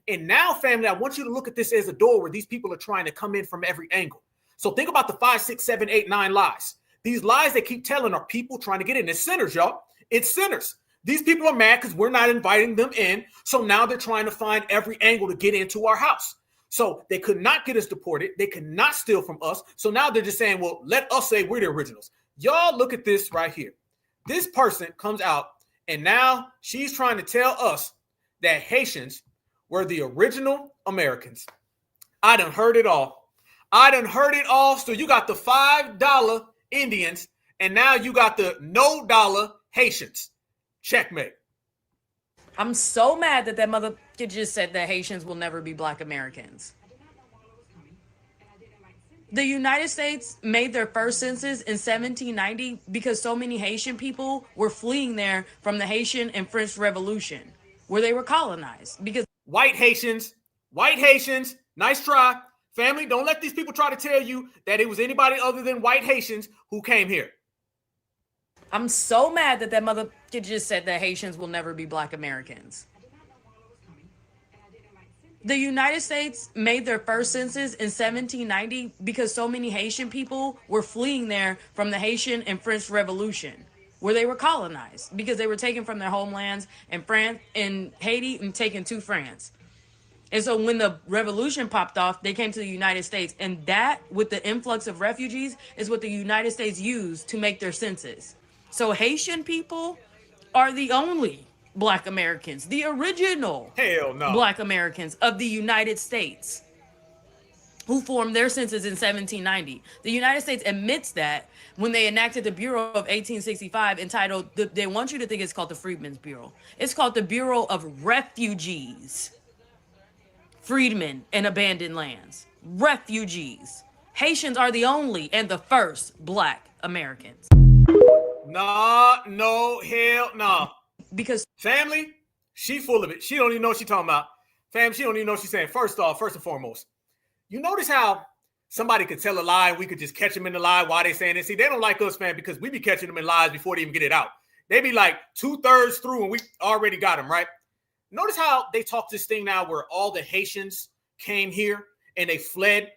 And now, family, I want you to look at this as a door where these people are trying to come in from every angle. So think about the 5, 6, 7, 8, 9 lies. These lies they keep telling are people trying to get in. It's sinners, y'all. It's sinners. These people are mad because we're not inviting them in. So now they're trying to find every angle to get into our house. So they could not get us deported. They could not steal from us. So now they're just saying, well, let us say we're the originals. Y'all look at this right here. This person comes out and now she's trying to tell us that Haitians were the original Americans. I done heard it all. I done heard it all. So you got the $5 Indians and now you got the no dollar Haitians. Checkmate. I'm so mad that mother just said that Haitians will never be black Americans. The United States made their first census in 1790 because so many Haitian people were fleeing there from the Haitian and French Revolution, where they were colonized. Because white Haitians, nice try. Family, don't let these people try to tell you that it was anybody other than white Haitians who came here. I'm so mad that mother just said that Haitians will never be black Americans. The United States made their first census in 1790 because so many Haitian people were fleeing there from the Haitian and French Revolution, where they were colonized because they were taken from their homelands in France and Haiti and taken to France. And so when the revolution popped off, they came to the United States. And that, with the influx of refugees, is what the United States used to make their census. So Haitian people are the only black Americans, the original black Americans of the United States, who formed their census in 1790. The United States admits that when they enacted the Bureau of 1865, entitled, they want you to think it's called the Freedmen's Bureau. It's called the Bureau of Refugees, freedmen, and abandoned lands. Refugees. Haitians are the only and the first black Americans. Nah, no, hell no. Nah. Because family, she full of it. She don't even know what she's talking about. Fam, she don't even know what she's saying. First and foremost, you notice how somebody could tell a lie and we could just catch them in the lie while they saying it. See, they don't like us, fam, because we be catching them in lies before they even get it out. They be like 2/3 through and we already got them, right? Notice how they talk this thing now where all the Haitians came here and they fled.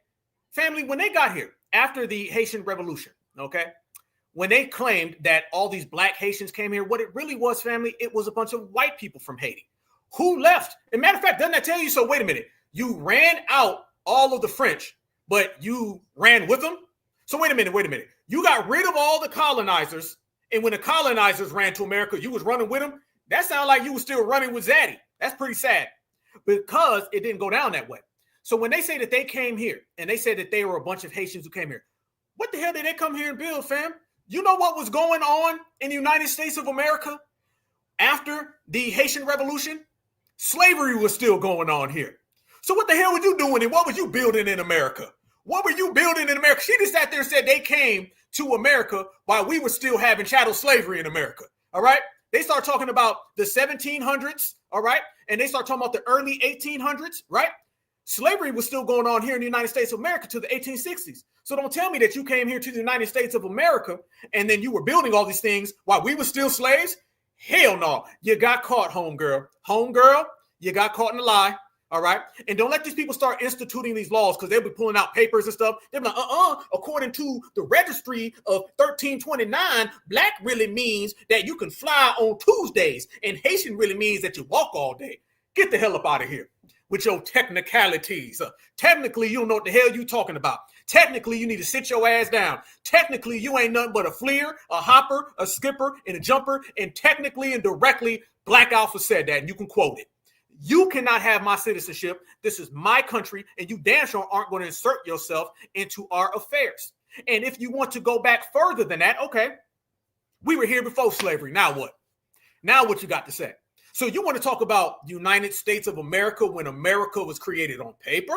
Family, when they got here after the Haitian Revolution, okay, when they claimed that all these black Haitians came here, what it really was, family, it was a bunch of white people from Haiti who left. As a matter of fact, doesn't that tell you? So wait a minute, you ran out all of the French, but you ran with them? So wait a minute. You got rid of all the colonizers, and when the colonizers ran to America, you was running with them? That sounds like you were still running with Zaddy. That's pretty sad because it didn't go down that way. So when they say that they came here and they said that they were a bunch of Haitians who came here, what the hell did they come here and build, fam? You know what was going on in the United States of America after the Haitian Revolution? Slavery was still going on here. So what the hell were you doing and what were you building in America? What were you building in America? She just sat there and said they came to America while we were still having chattel slavery in America, all right? They start talking about the 1700s, all right? And they start talking about the early 1800s, right? Slavery was still going on here in the United States of America to the 1860s. So don't tell me that you came here to the United States of America and then you were building all these things while we were still slaves. Hell no. You got caught, homegirl. Homegirl, you got caught in a lie. All right. And don't let these people start instituting these laws because they'll be pulling out papers and stuff. They'll be like, according to the registry of 1329, black really means that you can fly on Tuesdays and Haitian really means that you walk all day. Get the hell up out of here. with your technicalities. Technically, you don't know what the hell you talking about. Technically, you need to sit your ass down. Technically, you ain't nothing but a fleer, a hopper, a skipper, and a jumper. And technically and directly, Black Alpha said that, and you can quote it. You cannot have my citizenship. This is my country, and you damn sure aren't going to insert yourself into our affairs. And if you want to go back further than that, okay, we were here before slavery. Now what? Now what you got to say? So you want to talk about United States of America when America was created on paper?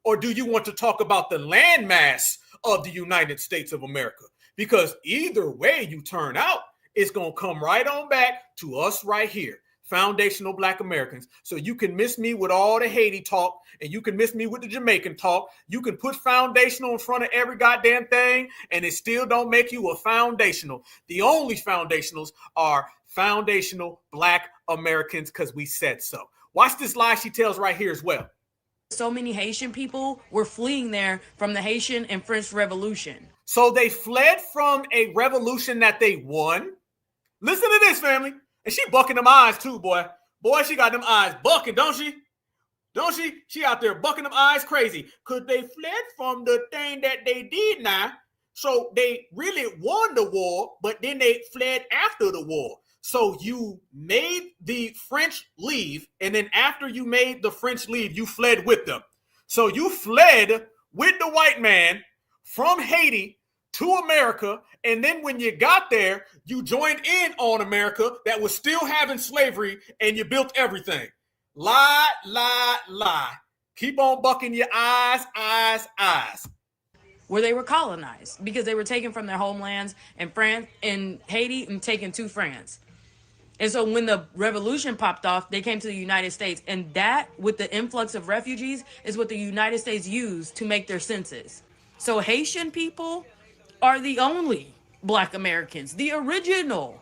Or do you want to talk about the landmass of the United States of America? Because either way you turn out, it's going to come right on back to us right here, foundational Black Americans. So you can miss me with all the Haiti talk, and you can miss me with the Jamaican talk. You can put foundational in front of every goddamn thing, and it still don't make you a foundational. The only foundationals are foundational Black Americans because we said so. Watch this lie she tells right here as well. So many Haitian people were fleeing there from the Haitian and French Revolution. So they fled from a revolution that they won. Listen to this, family. And she bucking them eyes too, boy. Boy, she got them eyes bucking, don't she? Don't she? She out there bucking them eyes crazy. Because they fled from the thing that they did now. So they really won the war, but then they fled after the war. So you made the French leave, and then after you made the French leave, you fled with them. So you fled with the white man from Haiti to America, and then when you got there, you joined in on America that was still having slavery, and you built everything. Lie, lie, lie. Keep on bucking your eyes, eyes, eyes. Where they were colonized because they were taken from their homelands in France and Haiti and taken to France. And so when the revolution popped off, they came to the United States. And that, with the influx of refugees, is what the United States used to make their census. So Haitian people are the only Black Americans, the original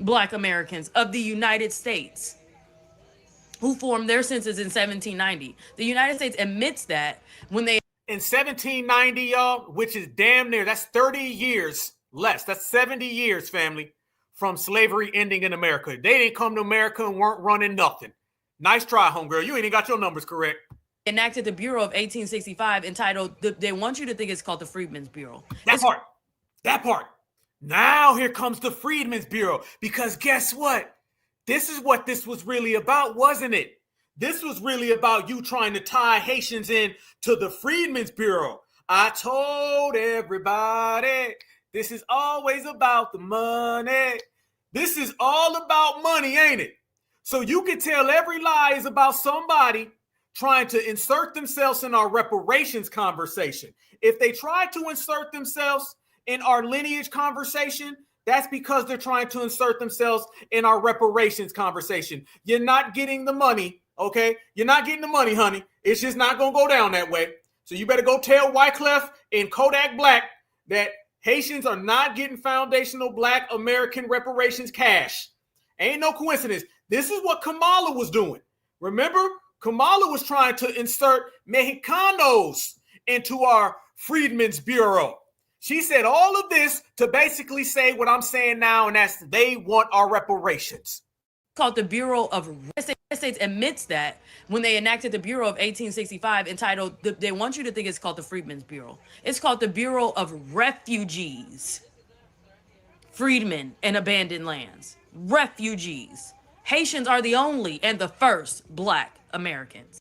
Black Americans of the United States, who formed their census in 1790. The United States admits that when they... In 1790, y'all, which is damn near, that's 30 years less. That's 70 years, family, from slavery ending in America. They didn't come to America and weren't running nothing. Nice try, homegirl. You ain't even got your numbers correct. Enacted the Bureau of 1865 entitled, they want you to think it's called the Freedmen's Bureau. That part. Now here comes the Freedmen's Bureau, because guess what? This is what this was really about, wasn't it? This was really about you trying to tie Haitians in to the Freedmen's Bureau. I told everybody this is always about the money. This is all about money, ain't it? So you can tell every lie is about somebody trying to insert themselves in our reparations conversation. If they try to insert themselves in our lineage conversation, that's because they're trying to insert themselves in our reparations conversation. You're not getting the money, okay? You're not getting the money, honey. It's just not going to go down that way. So you better go tell Wyclef and Kodak Black that Haitians are not getting foundational Black American reparations cash. Ain't no coincidence. This is what Kamala was doing. Remember, Kamala was trying to insert Mexicanos into our Freedmen's Bureau. She said all of this to basically say what I'm saying now, and that's they want our reparations. Called the Bureau of... The United States admits that when they enacted the Bureau of 1865 entitled, they want you to think it's called the Freedmen's Bureau. It's called the Bureau of Refugees, freedmen, and abandoned lands. Refugees. Haitians are the only and the first Black Americans.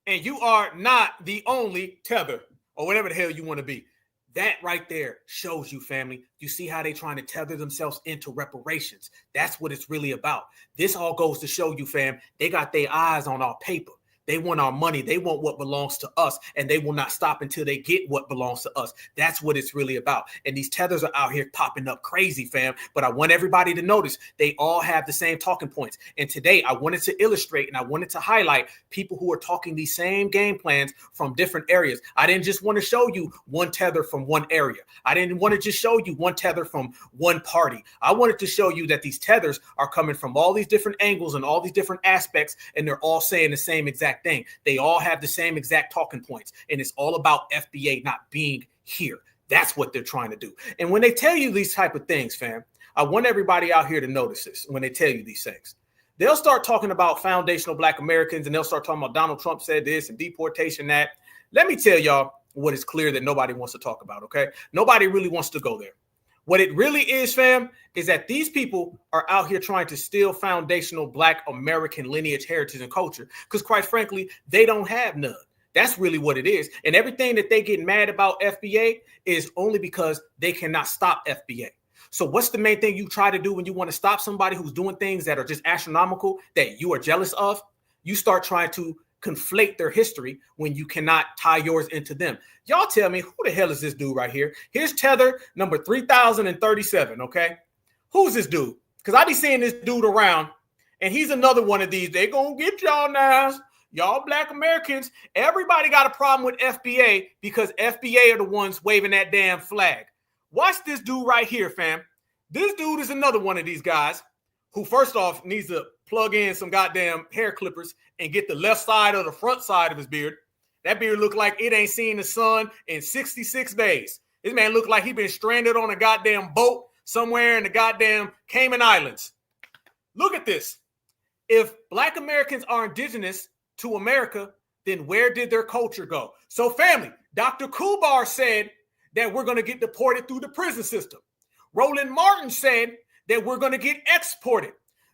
And you are not the only tether, or whatever the hell you want to be. That right there shows you, family. You see how they trying to tether themselves into reparations. That's what it's really about. This all goes to show you, fam, they got their eyes on our paper. They want our money. They want what belongs to us, and they will not stop until they get what belongs to us. That's what it's really about. And these tethers are out here popping up crazy, fam. But I want everybody to notice they all have the same talking points. And today I wanted to illustrate and I wanted to highlight people who are talking these same game plans from different areas. I didn't just want to show you one tether from one area. I didn't want to just show you one tether from one party. I wanted to show you that these tethers are coming from all these different angles and all these different aspects, and they're all saying the same exact thing. They all have the same exact talking points, and it's all about FBA not being here. That's what they're trying to do. And when they tell you these type of things, fam, I want everybody out here to notice this when they tell you these things. they'll start talking about foundational Black Americans, and they'll start talking about Donald Trump said this and deportation that. Let me tell y'all what is clear that nobody wants to talk about, okay? Nobody really wants to go there. What it really is, fam, is that these people are out here trying to steal foundational Black American lineage, heritage, and culture because, quite frankly, they don't have none. That's really what it is. And everything that they get mad about FBA is only because they cannot stop FBA. So what's the main thing you try to do when you want to stop somebody who's doing things that are just astronomical that you are jealous of? You start trying to conflate their history when you cannot tie yours into them. Y'all tell me, who the hell is this dude right here? Here's Tether number 3037, okay? Who's this dude? Because I be seeing this dude around, and he's another one of these. They gonna get y'all now. Y'all Black Americans, everybody got a problem with FBA because FBA are the ones waving that damn flag. Watch this dude right here, fam. This dude is another one of these guys who, first off, needs to plug in some goddamn hair clippers and get the left side or the front side of his beard. That beard look like it ain't seen the sun in 66 days. This man look like he been stranded on a goddamn boat somewhere in the goddamn Cayman Islands. Look at this. If Black Americans are indigenous to America, then where did their culture go? So family, Dr. Kubar said that we're going to get deported through the prison system. Roland Martin said that we're going to get exported.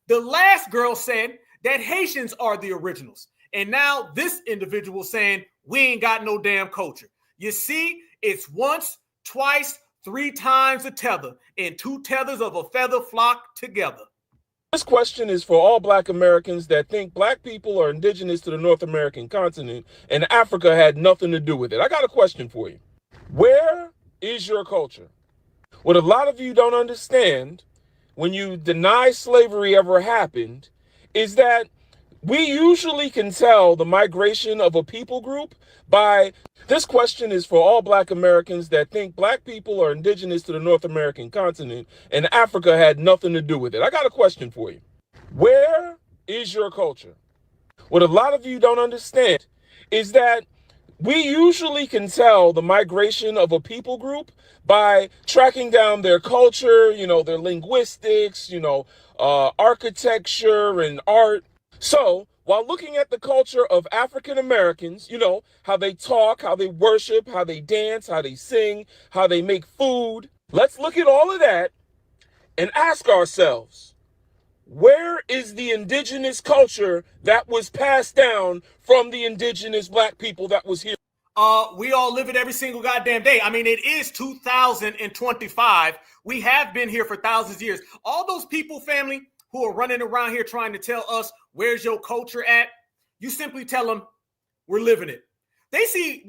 The last girl said that Haitians are the originals. And now this individual saying we ain't got no damn culture. You see, it's once, twice, 3 times a tether, and 2 tethers of a feather flock together. This question is for all Black Americans that think Black people are indigenous to the North American continent and Africa had nothing to do with it. I got a question for you. Where is your culture? What a lot of you don't understand when you deny slavery ever happened is that we usually can tell the migration of a people group by, this question is for all Black Americans that think Black people are indigenous to the North American continent and Africa had nothing to do with it. I got a question for you. Where is your culture? What a lot of you don't understand is that we usually can tell the migration of a people group by tracking down their culture, their linguistics, architecture and art. So while looking at the culture of African Americans, how they talk, how they worship, how they dance, how they sing, how they make food, let's look at all of that and ask ourselves, where is the indigenous culture that was passed down from the indigenous Black people that was here? We all live it every single goddamn day. I mean, it is 2025. We have been here for thousands of years. All those people, family, who are running around here trying to tell us where's your culture at, you simply tell them we're living it. They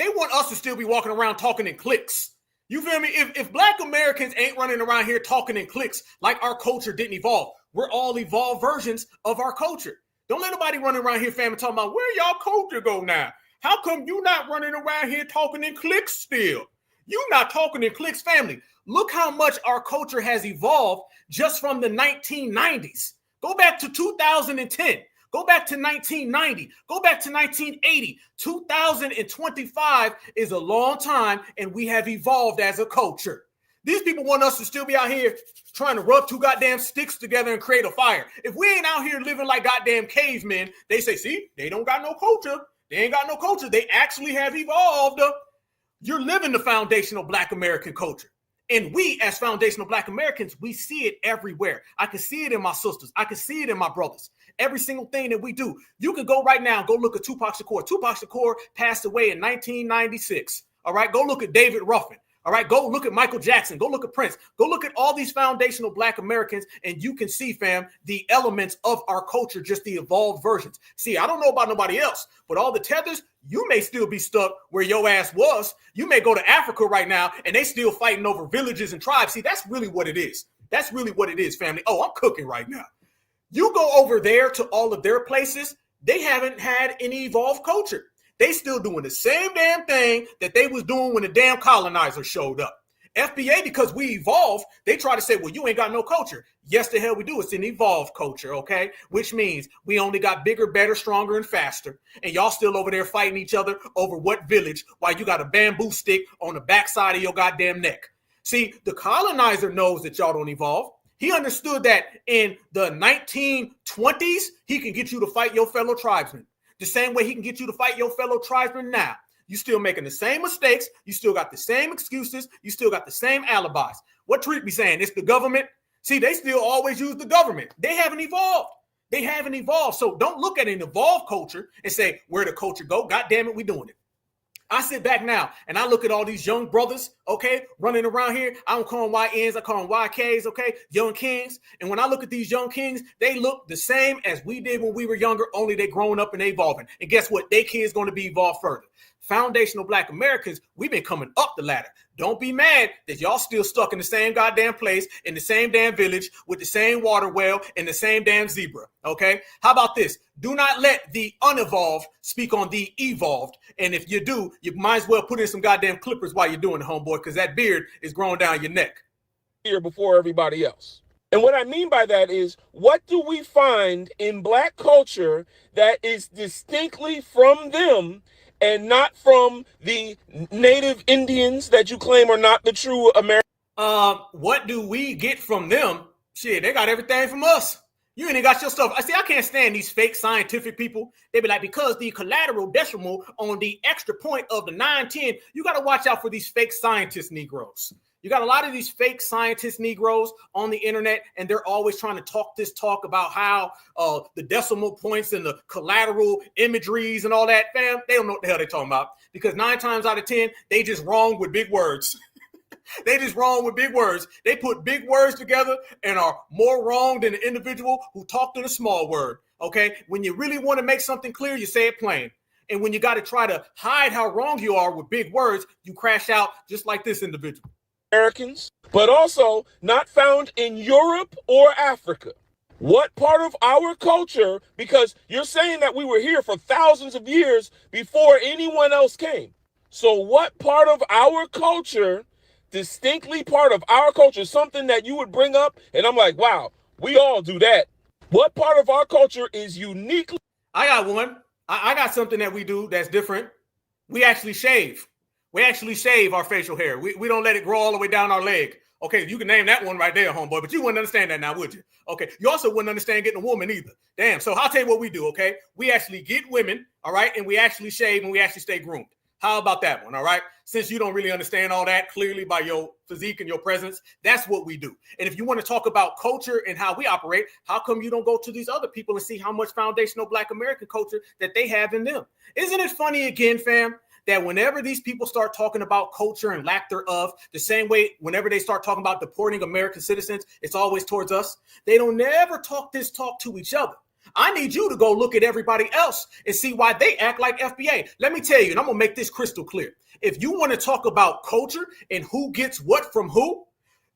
want us to still be walking around talking in cliques. You feel me? If Black Americans ain't running around here talking in cliques like our culture didn't evolve, we're all evolved versions of our culture. Don't let nobody running around here, family, talking about where y'all culture go now. How come you not running around here talking in cliques still? You not talking in cliques, family. Look how much our culture has evolved just from the 1990s. Go back to 2010. Go back to 1990. Go back to 1980. 2025 is a long time, and we have evolved as a culture. These people want us to still be out here trying to rub 2 goddamn sticks together and create a fire. If we ain't out here living like goddamn cavemen, they say, see, they don't got no culture. They ain't got no culture. They actually have evolved. You're living the foundational Black American culture. And we, as foundational Black Americans, we see it everywhere. I can see it in my sisters. I can see it in my brothers. Every single thing that we do. You can go right now and go look at Tupac Shakur. Tupac Shakur passed away in 1996. All right, go look at David Ruffin. All right, go look at Michael Jackson. Go look at Prince. Go look at all these foundational Black Americans, and you can see, fam, the elements of our culture, just the evolved versions. See, I don't know about nobody else, but all the tethers, you may still be stuck where your ass was. You may go to Africa right now, and they still fighting over villages and tribes. See, that's really what it is. That's really what it is, family. Oh, I'm cooking right now. You go over there to all of their places, they haven't had any evolved culture. They still doing the same damn thing that they was doing when the damn colonizers showed up. FBA, because we evolved, they try to say, well, you ain't got no culture. Yes, the hell we do. It's an evolved culture, okay? Which means we only got bigger, better, stronger, and faster. And y'all still over there fighting each other over what village while you got a bamboo stick on the backside of your goddamn neck. See, the colonizer knows that y'all don't evolve. He understood that in the 1920s, he can get you to fight your fellow tribesmen. The same way he can get you to fight your fellow tribesmen now. You still making the same mistakes. You still got the same excuses. You still got the same alibis. What Tariq be saying? It's the government. See, they still always use the government. They haven't evolved. They haven't evolved. So don't look at an evolved culture and say, where the culture go? God damn it, we doing it. I sit back now and I look at all these young brothers, okay, running around here. I don't call them YNs, I call them YKs, okay, young kings. And when I look at these young kings, they look the same as we did when we were younger, only they growing up and they evolving. And guess what? Their kids going to be evolved further. Foundational Black Americans, we've been coming up the ladder. Don't be mad that y'all still stuck in the same goddamn place, in the same damn village, with the same water well, and the same damn zebra, okay? How about this? Do not let the unevolved speak on the evolved. And if you do, you might as well put in some goddamn clippers while you're doing it, homeboy, because that beard is growing down your neck. Here before everybody else. And what I mean by that is, what do we find in Black culture that is distinctly from them and not from the native Indians that you claim are not the true American? What do we get from them? Shit, they got everything from us. You ain't got your stuff. I can't stand these fake scientific people. They be like, because the collateral decimal on the extra point of the 910, you got to watch out for these fake scientist Negroes. You got a lot of these fake scientist Negroes on the internet, and they're always trying to talk about how the decimal points and the collateral imageries and all that, fam. They don't know what the hell they're talking about, because 9 times out of 10, they just wrong with big words. They just wrong with big words. They put big words together and are more wrong than the individual who talked in a small word, okay? When you really want to make something clear, you say it plain. And when you got to try to hide how wrong you are with big words, you crash out just like this individual. Americans, but also not found in Europe or Africa. What part of our culture, because you're saying that we were here for thousands of years before anyone else came. So what part of our culture, distinctly part of our culture, something that you would bring up and I'm like, wow, we all do that. What part of our culture is uniquely? I got one. I got something that we do that's different. We actually shave. We actually shave our facial hair. We don't let it grow all the way down our leg. Okay, you can name that one right there, homeboy, but you wouldn't understand that now, would you? Okay, you also wouldn't understand getting a woman either. Damn, so I'll tell you what we do, okay? We actually get women, all right, and we actually shave and we actually stay groomed. How about that one, all right? Since you don't really understand all that clearly by your physique and your presence, that's what we do. And if you want to talk about culture and how we operate, how come you don't go to these other people and see how much foundational Black American culture that they have in them? Isn't it funny again, fam, that whenever these people start talking about culture and lack thereof, the same way whenever they start talking about deporting American citizens, it's always towards us. They don't never talk to each other. I need you to go look at everybody else and see why they act like FBA. Let me tell you, and I'm going to make this crystal clear. If you want to talk about culture and who gets what from who,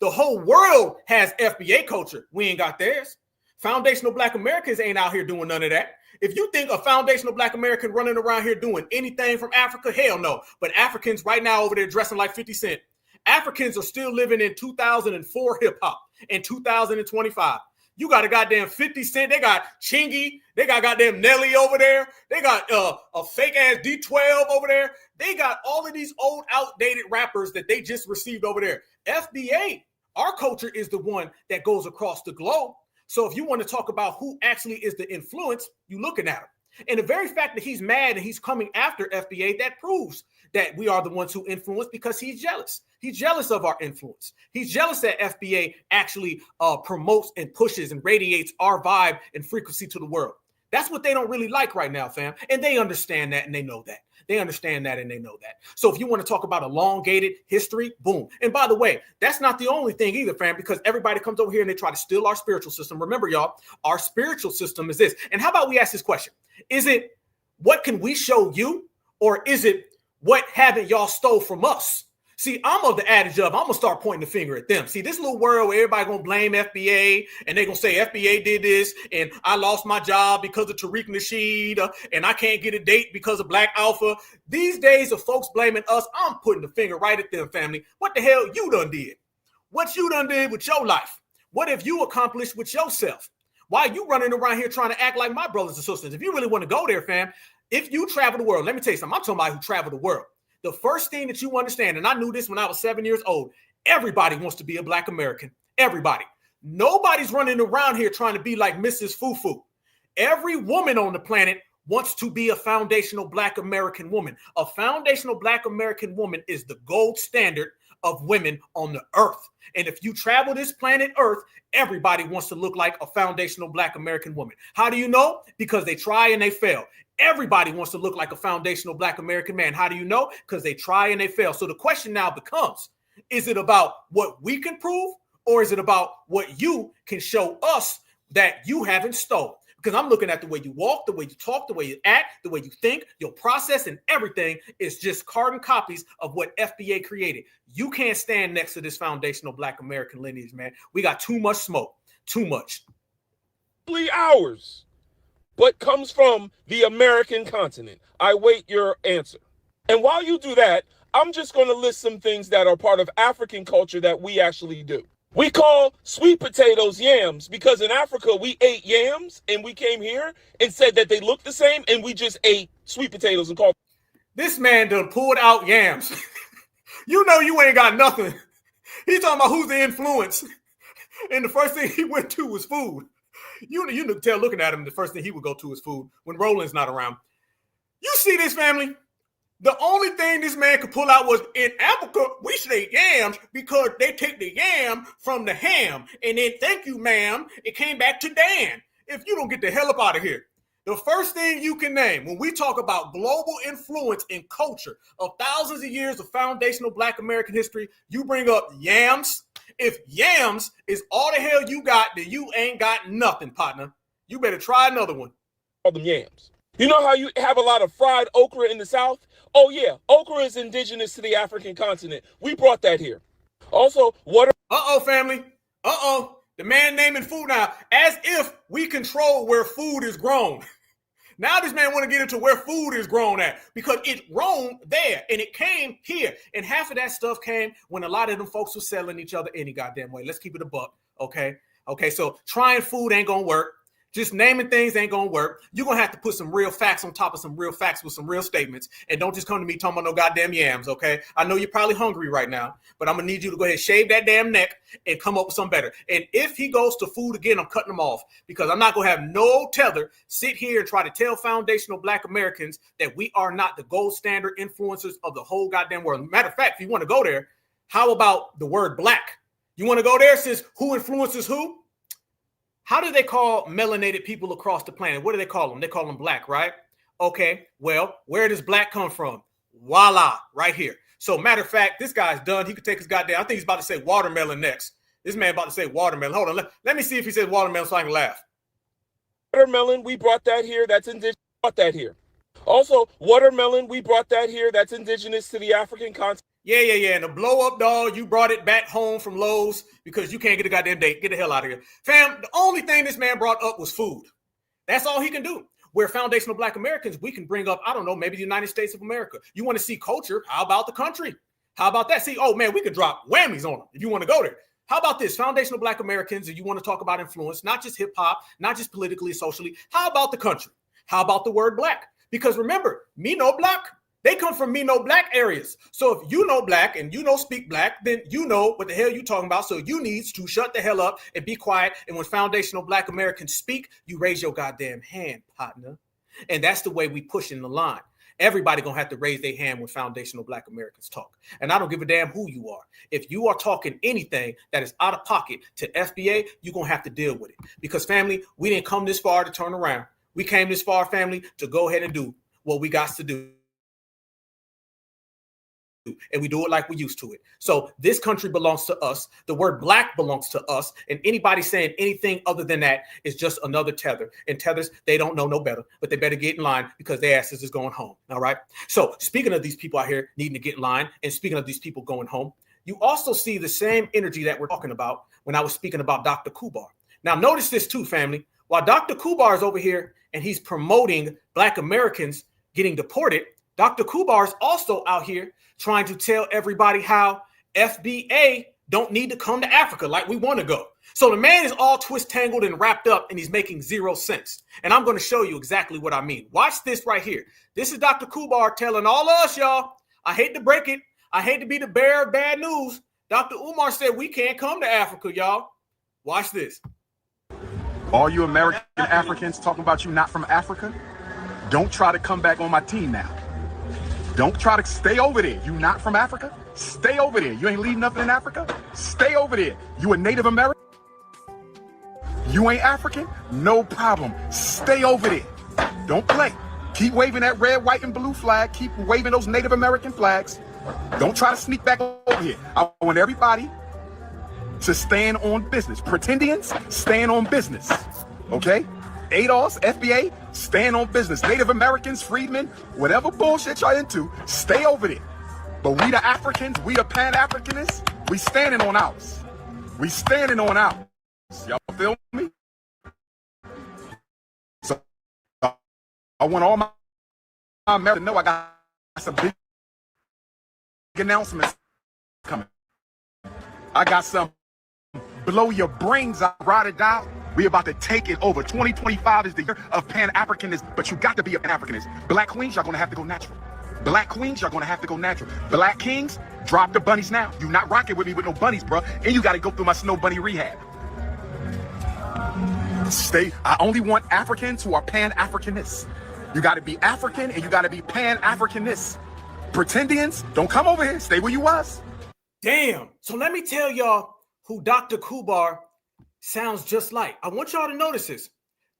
the whole world has FBA culture. We ain't got theirs. Foundational Black Americans ain't out here doing none of that. If you think a foundational Black American running around here doing anything from Africa, hell no. But Africans right now over there dressing like 50 Cent. Africans are still living in 2004 hip hop in 2025. You got a goddamn 50 Cent. They got Chingy. They got goddamn Nelly over there. They got a fake ass D12 over there. They got all of these old outdated rappers that they just received over there. FBA, our culture is the one that goes across the globe. So if you want to talk about who actually is the influence, you looking at him. And the very fact that he's mad and he's coming after FBA, that proves that we are the ones who influence, because he's jealous. He's jealous of our influence. He's jealous that FBA actually promotes and pushes and radiates our vibe and frequency to the world. That's what they don't really like right now, fam. And they understand that and they know that. They understand that and they know that. So if you want to talk about elongated history, boom. And by the way, that's not the only thing either, fam, because everybody comes over here and they try to steal our spiritual system. Remember, y'all, our spiritual system is this. And how about we ask this question? Is it what can we show you, or is it what haven't y'all stole from us? See, I'm of the adage of, I'm going to start pointing the finger at them. See, this little world where everybody going to blame FBA and they're going to say FBA did this and I lost my job because of Tariq Nasheed and I can't get a date because of Black Alpha. These days of folks blaming us, I'm putting the finger right at them, family. What the hell you done did? What you done did with your life? What have you accomplished with yourself? Why are you running around here trying to act like my brothers and sisters? If you really want to go there, fam, if you travel the world, let me tell you something. I'm talking about who travel the world. The first thing that you understand, and I knew this when I was 7 years old, everybody wants to be a Black American. Everybody. Nobody's running around here trying to be like Mrs. Fufu. Every woman on the planet wants to be a foundational Black American woman. A foundational Black American woman is the gold standard of women on the earth. And if you travel this planet Earth, everybody wants to look like a foundational Black American woman. How do you know? Because they try and they fail. Everybody wants to look like a foundational Black American man. How do you know? Because they try and they fail. So the question now becomes, is it about what we can prove, or is it about what you can show us that you haven't stolen? Because I'm looking at the way you walk, the way you talk, the way you act, the way you think, your process and everything is just carbon copies of what FBA created. You can't stand next to this foundational Black American lineage, man. We got too much smoke, too much. Ours, but comes from the American continent. I wait your answer. And while you do that, I'm just going to list some things that are part of African culture that we actually do. We call sweet potatoes yams because in Africa we ate yams and we came here and said that they look the same and we just ate sweet potatoes and called. This man done pulled out yams. You know you ain't got nothing. He's talking about who's the influence. And the first thing he went to was food. You could tell looking at him, the first thing he would go to is food when Roland's not around. You see this, family? The only thing this man could pull out was, in Africa, we say yams because they take the yam from the ham. And then, thank you, ma'am, it came back to Dan. If you don't get the hell up out of here. The first thing you can name when we talk about global influence in culture of thousands of years of foundational Black American history, you bring up yams. If yams is all the hell you got, then you ain't got nothing, partner. You better try another one. Call them yams. You know how you have a lot of fried okra in the South? Oh yeah, okra is indigenous to the African continent. We brought that here. Also, what are... Uh-oh, family. Uh-oh. The man naming food now, as if we control where food is grown. Now this man want to get into where food is grown at because it's grown there and it came here. And half of that stuff came when a lot of them folks were selling each other any goddamn way. Let's keep it a buck, okay? Okay, so trying food ain't gonna work. Just naming things ain't gonna work. You're gonna have to put some real facts on top of some real facts with some real statements. And don't just come to me talking about no goddamn yams, okay? I know you're probably hungry right now, but I'm gonna need you to go ahead and shave that damn neck and come up with something better. And if he goes to food again, I'm cutting him off because I'm not gonna have no tether sit here and try to tell foundational Black Americans that we are not the gold standard influencers of the whole goddamn world. Matter of fact, if you want to go there, how about the word Black? You want to go there since who influences who? How do they call melanated people across the planet? What do they call them? They call them Black, right? Okay, well, where does Black come from? Voila, right here. So matter of fact, this guy's done. He could take his goddamn, I think he's about to say watermelon next. This man about to say watermelon. Hold on, let me see if he says watermelon so I can laugh. Watermelon, we brought that here. That's indigenous. Brought that here. Also, watermelon, we brought that here. That's indigenous to the African continent. Yeah. And the blow up dog, you brought it back home from Lowe's because you can't get a goddamn date. Get the hell out of here. Fam, the only thing this man brought up was food. That's all he can do. We're foundational Black Americans. We can bring up, I don't know, maybe the United States of America. You want to see culture? How about the country? How about that? See, oh man, we could drop whammies on them if you want to go there. How about this? Foundational Black Americans, and you want to talk about influence, not just hip hop, not just politically, socially. How about the country? How about the word Black? Because remember, me no Black. They come from me no Black areas. So if you know Black and you know speak Black, then you know what the hell you talking about. So you need to shut the hell up and be quiet. And when foundational Black Americans speak, you raise your goddamn hand, partner. And that's the way we push in the line. Everybody gonna have to raise their hand when foundational Black Americans talk. And I don't give a damn who you are. If you are talking anything that is out of pocket to FBA, you're gonna have to deal with it. Because family, we didn't come this far to turn around. We came this far, family, to go ahead and do what we got to do. And we do it like we used to it. So this country belongs to us. The word Black belongs to us. And anybody saying anything other than that is just another tether. And tethers, they don't know no better, but they better get in line because their asses is going home. All right. So speaking of these people out here needing to get in line, and speaking of these people going home, you also see the same energy that we're talking about when I was speaking about Dr. Kubar. Now notice this too, family. While Dr. Kubar is over here and he's promoting Black Americans getting deported, Dr. Kubar is also out here trying to tell everybody how FBA don't need to come to Africa like we want to go. So the man is all twist tangled and wrapped up and he's making zero sense. And I'm going to show you exactly what I mean. Watch this right here. This is Dr. Kubar telling all of us, y'all, I hate to break it. I hate to be the bearer of bad news. Dr. Umar said we can't come to Africa, y'all. Watch this. All you American Africans talking about you not from Africa, don't try to come back on my team now. Don't try to stay over there. You not from Africa? Stay over there. You ain't leaving nothing in Africa? Stay over there. You a Native American? You ain't African? No problem. Stay over there. Don't play. Keep waving that red, white, and blue flag. Keep waving those Native American flags. Don't try to sneak back over here. I want everybody to stand on business. Pretendians, stand on business. Okay? ADOS, FBA, stand on business. Native Americans, freedmen, whatever bullshit y'all into, stay over there. But we the Africans, we the Pan-Africanists, we standing on ours. We standing on ours. Y'all feel me? So I want all my Americans to know I got some big announcements coming. I got some blow your brains out, ride it out. We about to take it over. 2025 is the year of Pan-Africanism, but you got to be a Pan-Africanist. Black queens, y'all gonna have to go natural. Black queens, y'all gonna have to go natural. Black kings, drop the bunnies now. You not rocking with me with no bunnies, bro. And you gotta go through my snow bunny rehab. I only want Africans who are Pan-Africanists. You gotta be African and you gotta be Pan-Africanists. Pretendians, don't come over here. Stay where you was. Damn. So let me tell y'all who Dr. Kubar sounds just like. I want y'all to notice this.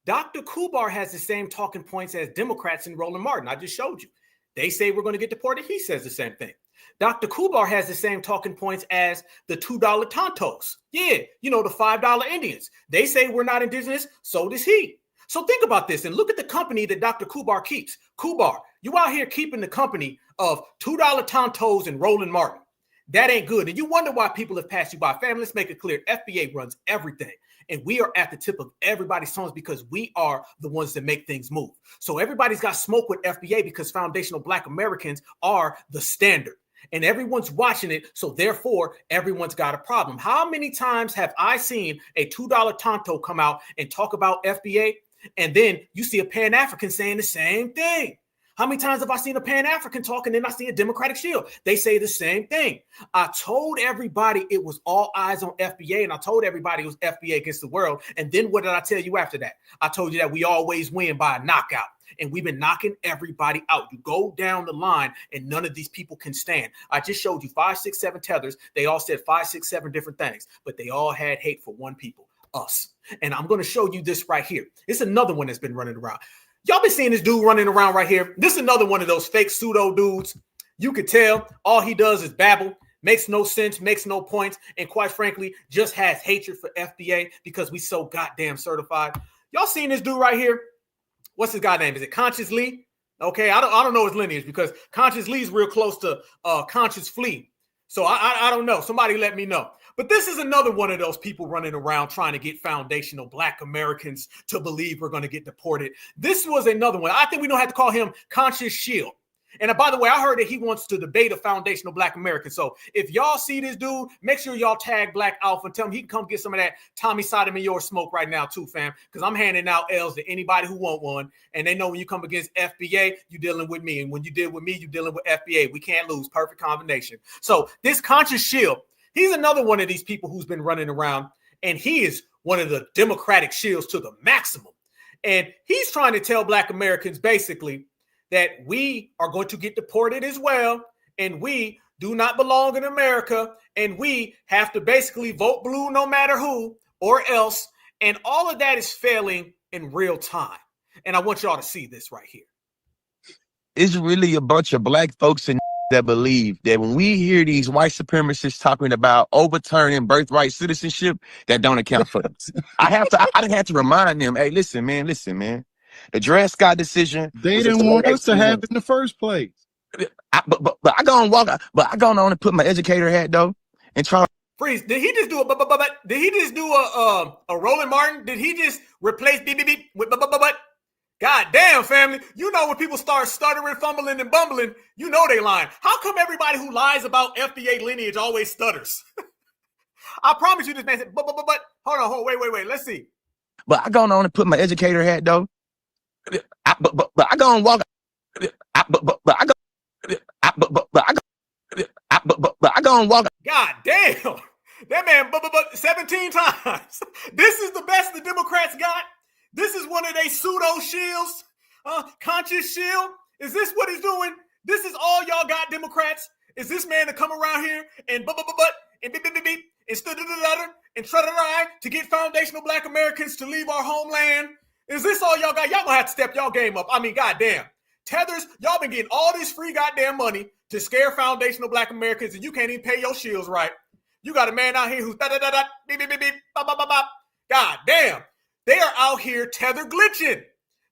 Dr. Kubar has the same talking points as Democrats and Roland Martin. I just showed you. They say we're going to get deported. He says the same thing. Dr. Kubar has the same talking points as the $2 Tontos. Yeah, you know, the $5 Indians. They say we're not indigenous. So does he. So think about this and look at the company that Dr. Kubar keeps. Kubar, you out here keeping the company of $2 Tontos and Roland Martin. That ain't good. And you wonder why people have passed you by. Family, let's make it clear. FBA runs everything. And we are at the tip of everybody's tongues because we are the ones that make things move. So everybody's got smoke with FBA because foundational Black Americans are the standard. And everyone's watching it. So therefore, everyone's got a problem. How many times have I seen a $2 Tonto come out and talk about FBA? And then you see a Pan-African saying the same thing. How many times have I seen a Pan-African talk and then I see a Democratic Shield? They say the same thing. I told everybody it was all eyes on FBA, and I told everybody it was FBA against the world. And then what did I tell you after that? I told you that we always win by a knockout, and we've been knocking everybody out. You go down the line, and none of these people can stand. I just showed you 5, 6, 7 tethers. They all said 5, 6, 7 different things, but they all had hate for one people, us. And I'm going to show you this right here. It's another one that's been running around. Y'all been seeing this dude running around right here. This is another one of those fake pseudo dudes. You could tell all he does is babble, makes no sense, makes no points, and quite frankly, just has hatred for FBA because we so goddamn certified. Y'all seen this dude right here? What's his guy name? Is it Conscious Lee? Okay, I don't know his lineage because Conscious Lee's real close to Conscious Flea. So I don't know. Somebody let me know. But this is another one of those people running around trying to get foundational Black Americans to believe we're going to get deported. This was another one. I think we don't have to call him Conscious Shield. And by the way, I heard that he wants to debate a foundational Black American. So if y'all see this dude, make sure y'all tag Black Alpha and tell him he can come get some of that Tommy Sotomayor smoke right now too, fam. Because I'm handing out L's to anybody who want one. And they know when you come against FBA, you're dealing with me. And when you deal with me, you're dealing with FBA. We can't lose. Perfect combination. So this Conscious Shield, he's another one of these people who's been running around. And he is one of the Democratic shields to the maximum. And he's trying to tell Black Americans basically that we are going to get deported as well, and we do not belong in America, and we have to basically vote blue no matter who or else, and all of that is failing in real time. And I want y'all to see this right here. It's really a bunch of Black folks in that believe that when we hear these white supremacists talking about overturning birthright citizenship, that don't account for us. I didn't have to remind them, hey, listen, man. The Dred Scott decision. They didn't want us to have it in the first place. But I go on and put my educator hat though and try. Freeze. Did he just do a Roland Martin? Did he just replace beep beep beep with but? God damn, family. You know when people start stuttering, fumbling, and bumbling, you know they lying. How come everybody who lies about FBA lineage always stutters? I promise you this man said but. Hold on, wait. Let's see. But I go on and put my educator hat though. I go and walk. I go and walk. God damn. That man, but 17 times. This is the best the Democrats got. This is one of their pseudo shields, conscious shield. Is this what he's doing? This is all y'all got, Democrats. Is this man to come around here and and beep and stood and try to get foundational Black Americans to leave our homeland? Is this all y'all got? Y'all gonna have to step y'all game up. I mean, goddamn. Tethers, y'all been getting all this free goddamn money to scare foundational Black Americans, and you can't even pay your shields right. You got a man out here who's God damn. They are out here tether glitching.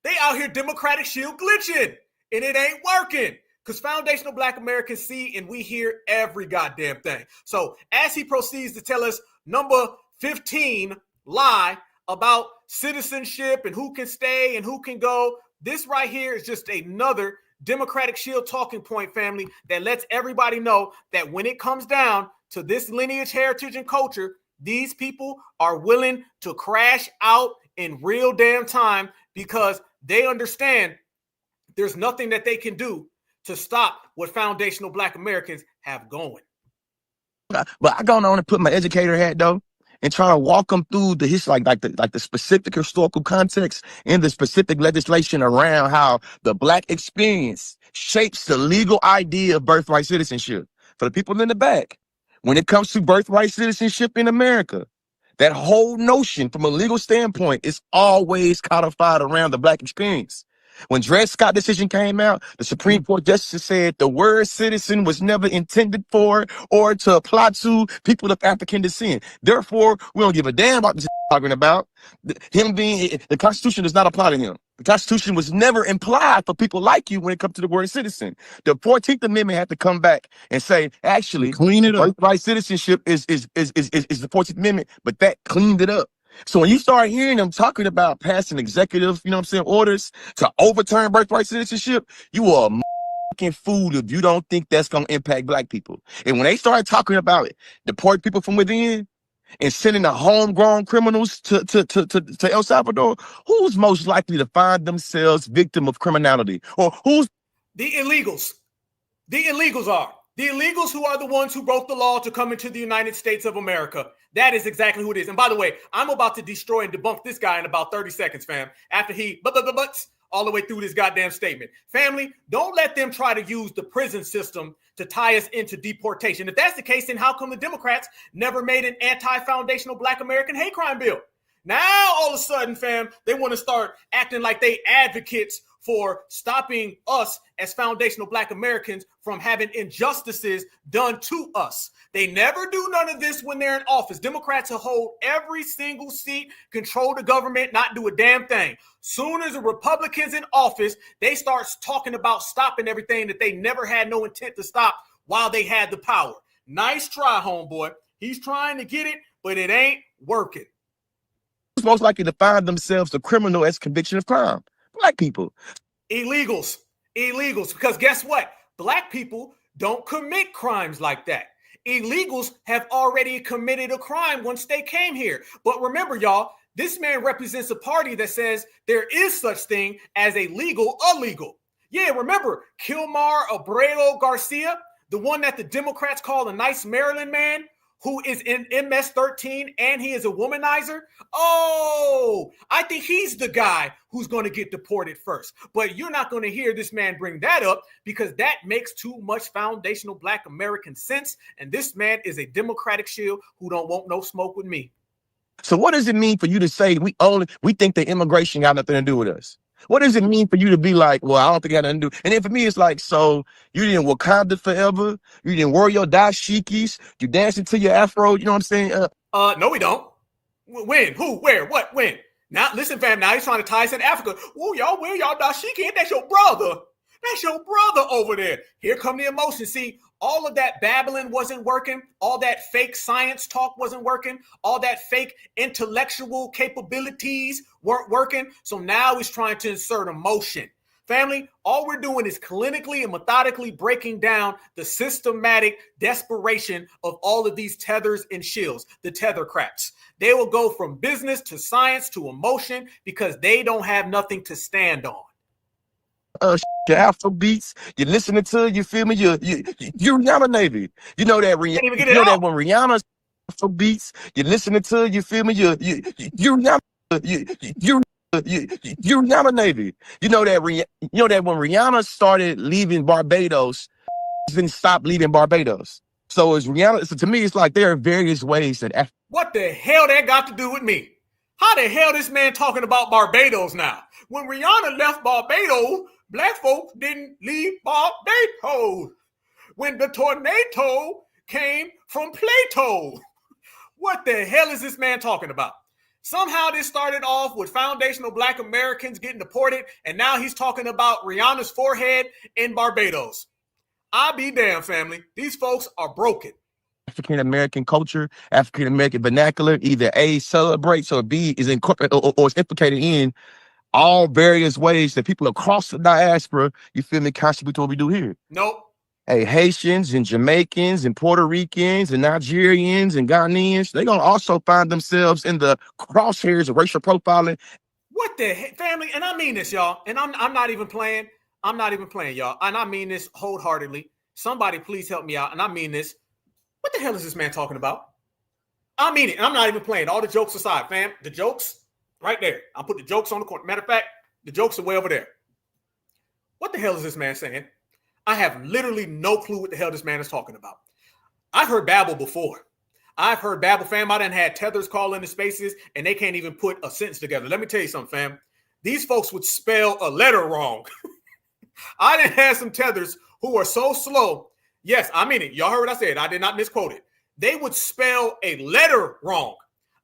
They out here Democratic shield glitching, and it ain't working. Because foundational Black Americans see and we hear every goddamn thing. So as he proceeds to tell us number 15 lie about citizenship and who can stay and who can go, this right here is just another Democratic shield talking point, family, that lets everybody know that when it comes down to this lineage, heritage, and culture, these people are willing to crash out in real damn time because they understand there's nothing that they can do to stop what foundational Black Americans have going. But I go on and put my educator hat though, and try to walk them through the history, like the specific historical context and the specific legislation around how the Black experience shapes the legal idea of birthright citizenship. For the people in the back, when it comes to birthright citizenship in America, that whole notion from a legal standpoint is always codified around the Black experience. When Dred Scott decision came out, the Supreme Court justice said the word citizen was never intended for or to apply to people of African descent. Therefore, we don't give a damn about this talking about. Him being, the Constitution does not apply to him. The Constitution was never implied for people like you when it comes to the word citizen. The 14th Amendment had to come back and say, actually, clean it up. Birthright citizenship is the 14th Amendment, but that cleaned it up. So when you start hearing them talking about passing executive, orders to overturn birthright citizenship, you are a fucking fool if you don't think that's going to impact Black people. And when they started talking about it, deport people from within and sending the homegrown criminals to El Salvador, who's most likely to find themselves victim of criminality? Or who's the illegals? The illegals are. The illegals who are the ones who broke the law to come into the United States of America. That is exactly who it is. And by the way, I'm about to destroy and debunk this guy in about 30 seconds, fam, after he butts all the way through this goddamn statement. Family, don't let them try to use the prison system to tie us into deportation. If that's the case, then how come the Democrats never made an anti-foundational Black American hate crime bill? Now, all of a sudden, fam, they want to start acting like they advocates for stopping us as foundational Black Americans from having injustices done to us. They never do none of this when they're in office. Democrats will hold every single seat, control the government, not do a damn thing. Soon as the Republicans in office, they start talking about stopping everything that they never had no intent to stop while they had the power. Nice try, homeboy. He's trying to get it, but it ain't working. Who's most likely to find themselves a criminal as conviction of crime? Black people. Illegals. Because guess what? Black people don't commit crimes like that. Illegals have already committed a crime once they came here. But remember, y'all, this man represents a party that says there is such thing as a legal illegal. Yeah, remember Kilmar Abreu Garcia, the one that the Democrats call a nice Maryland man, who is in MS-13 and he is a womanizer? Oh, I think he's the guy who's going to get deported first. But you're not going to hear this man bring that up because that makes too much foundational Black American sense. And this man is a Democratic shield who don't want no smoke with me. So what does it mean for you to say we think that immigration got nothing to do with us? What does it mean for you to be like, well, I don't think it had nothing to do? And then for me, it's like, so you didn't Wakanda forever? You didn't wear your dashikis? You dancing to your afro? You know what I'm saying? No, we don't. When? Who? Where? What? When? Now, listen, fam, now he's trying to tie us in Africa. Oh, y'all wear y'all dashiki. That's your brother. That's your brother over there. Here come the emotion. See, all of that babbling wasn't working. All that fake science talk wasn't working. All that fake intellectual capabilities weren't working. So now he's trying to insert emotion. Family, all we're doing is clinically and methodically breaking down the systematic desperation of all of these tethers and shills, the tethercrats. They will go from business to science to emotion because they don't have nothing to stand on. Your Afro beats, you're listening to, you feel me? You're Rihanna Navy. You know that Rihanna, that when Rihanna Afro beats. You're listening to, you feel me? You're Rihanna Navy. You know that when Rihanna started leaving Barbados, didn't stop leaving Barbados. So it's Rihanna. So to me, it's like there are various ways that. What the hell that got to do with me? How the hell this man talking about Barbados now? When Rihanna left Barbados, black folks didn't leave Barbados. When the tornado came from Plato. What the hell is this man talking about? Somehow this started off with foundational black Americans getting deported, and now he's talking about Rihanna's forehead in Barbados. I be damn, family. These folks are broken. African American culture, African American vernacular, either A, celebrates, or B, is incorporated or is implicated in all various ways that people across the diaspora, you feel me, contribute to what we do here. Nope. Hey, Haitians and Jamaicans and Puerto Ricans and Nigerians and Ghanaians, they're gonna also find themselves in the crosshairs of racial profiling. What the heck, family? And I mean this, y'all. And I'm not even playing. I'm not even playing, y'all. And I mean this wholeheartedly. Somebody please help me out. And I mean this. What the hell is this man talking about? I mean it. And I'm not even playing. All the jokes aside, fam. The jokes right there. I'll put the jokes on the corner. Matter of fact, the jokes are way over there. What the hell is this man saying? I have literally no clue what the hell this man is talking about. I've heard babble before. I've heard babble, fam. I done had tethers call into spaces and they can't even put a sentence together. Let me tell you something, fam. These folks would spell a letter wrong. I done had some tethers who are so slow. Yes, I mean it. Y'all heard what I said. I did not misquote it. They would spell a letter wrong.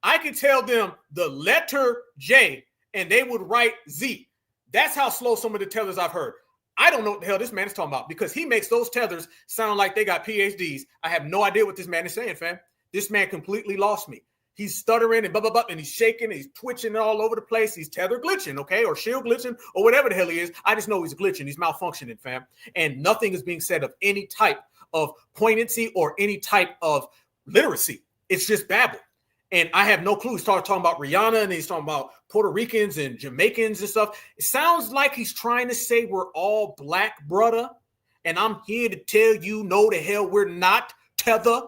I could tell them the letter J and they would write Z. That's how slow some of the tethers I've heard. I don't know what the hell this man is talking about because he makes those tethers sound like they got PhDs. I have no idea what this man is saying, fam. This man completely lost me. He's stuttering and blah, blah, blah, and he's shaking, and he's twitching all over the place. He's tether glitching, okay, or shield glitching, or whatever the hell he is. I just know he's glitching. He's malfunctioning, fam. And nothing is being said of any type of poignancy or any type of literacy. It's just babble. And I have no clue. He's talking about Rihanna and he's talking about Puerto Ricans and Jamaicans and stuff. It sounds like he's trying to say we're all black, brother. And I'm here to tell you, no, the hell we're not, tether.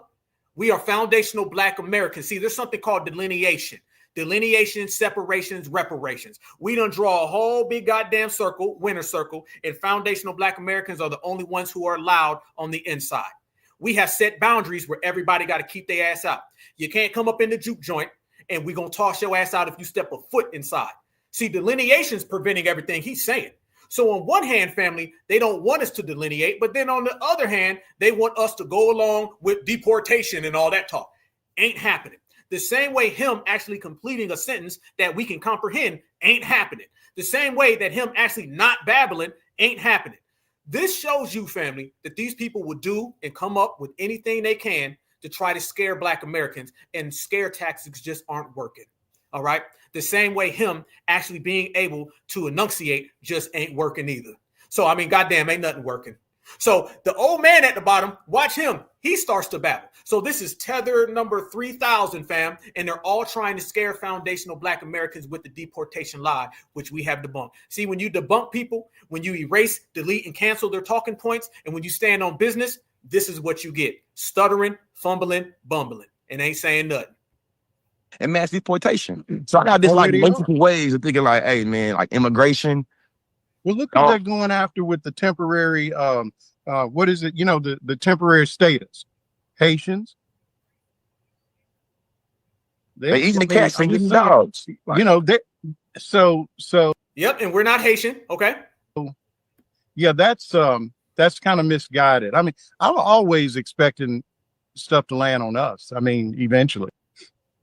We are foundational black Americans. See, there's something called delineation. Delineation, separations, reparations. We done draw a whole big goddamn circle, winner circle, and foundational black Americans are the only ones who are allowed on the inside. We have set boundaries where everybody got to keep their ass out. You can't come up in the juke joint and we're going to toss your ass out if you step a foot inside. See, delineation's preventing everything he's saying. So on one hand, family, they don't want us to delineate, but then on the other hand, they want us to go along with deportation and all that talk. Ain't happening. The same way him actually completing a sentence that we can comprehend ain't happening. The same way that him actually not babbling ain't happening. This shows you, family, that these people will do and come up with anything they can to try to scare black Americans, and scare tactics just aren't working. All right. The same way him actually being able to enunciate just ain't working either. So, I mean, goddamn, ain't nothing working. So the old man at the bottom, watch him. He starts to babble. So this is tether number 3,000, fam. And they're all trying to scare foundational black Americans with the deportation lie, which we have debunked. See, when you debunk people, when you erase, delete, and cancel their talking points, and when you stand on business, this is what you get. Stuttering, fumbling, bumbling, and ain't saying nothing. And mass deportation. So I got this like multiple ways of thinking like, hey, man, like immigration. Well, look what they're going after with the temporary, what is it? You know, the temporary status. Haitians. They're eating the cats and eating dogs. You know, so. Yep, and we're not Haitian, okay? Yeah, that's kind of misguided. I mean, I'm always expecting stuff to land on us. I mean, eventually.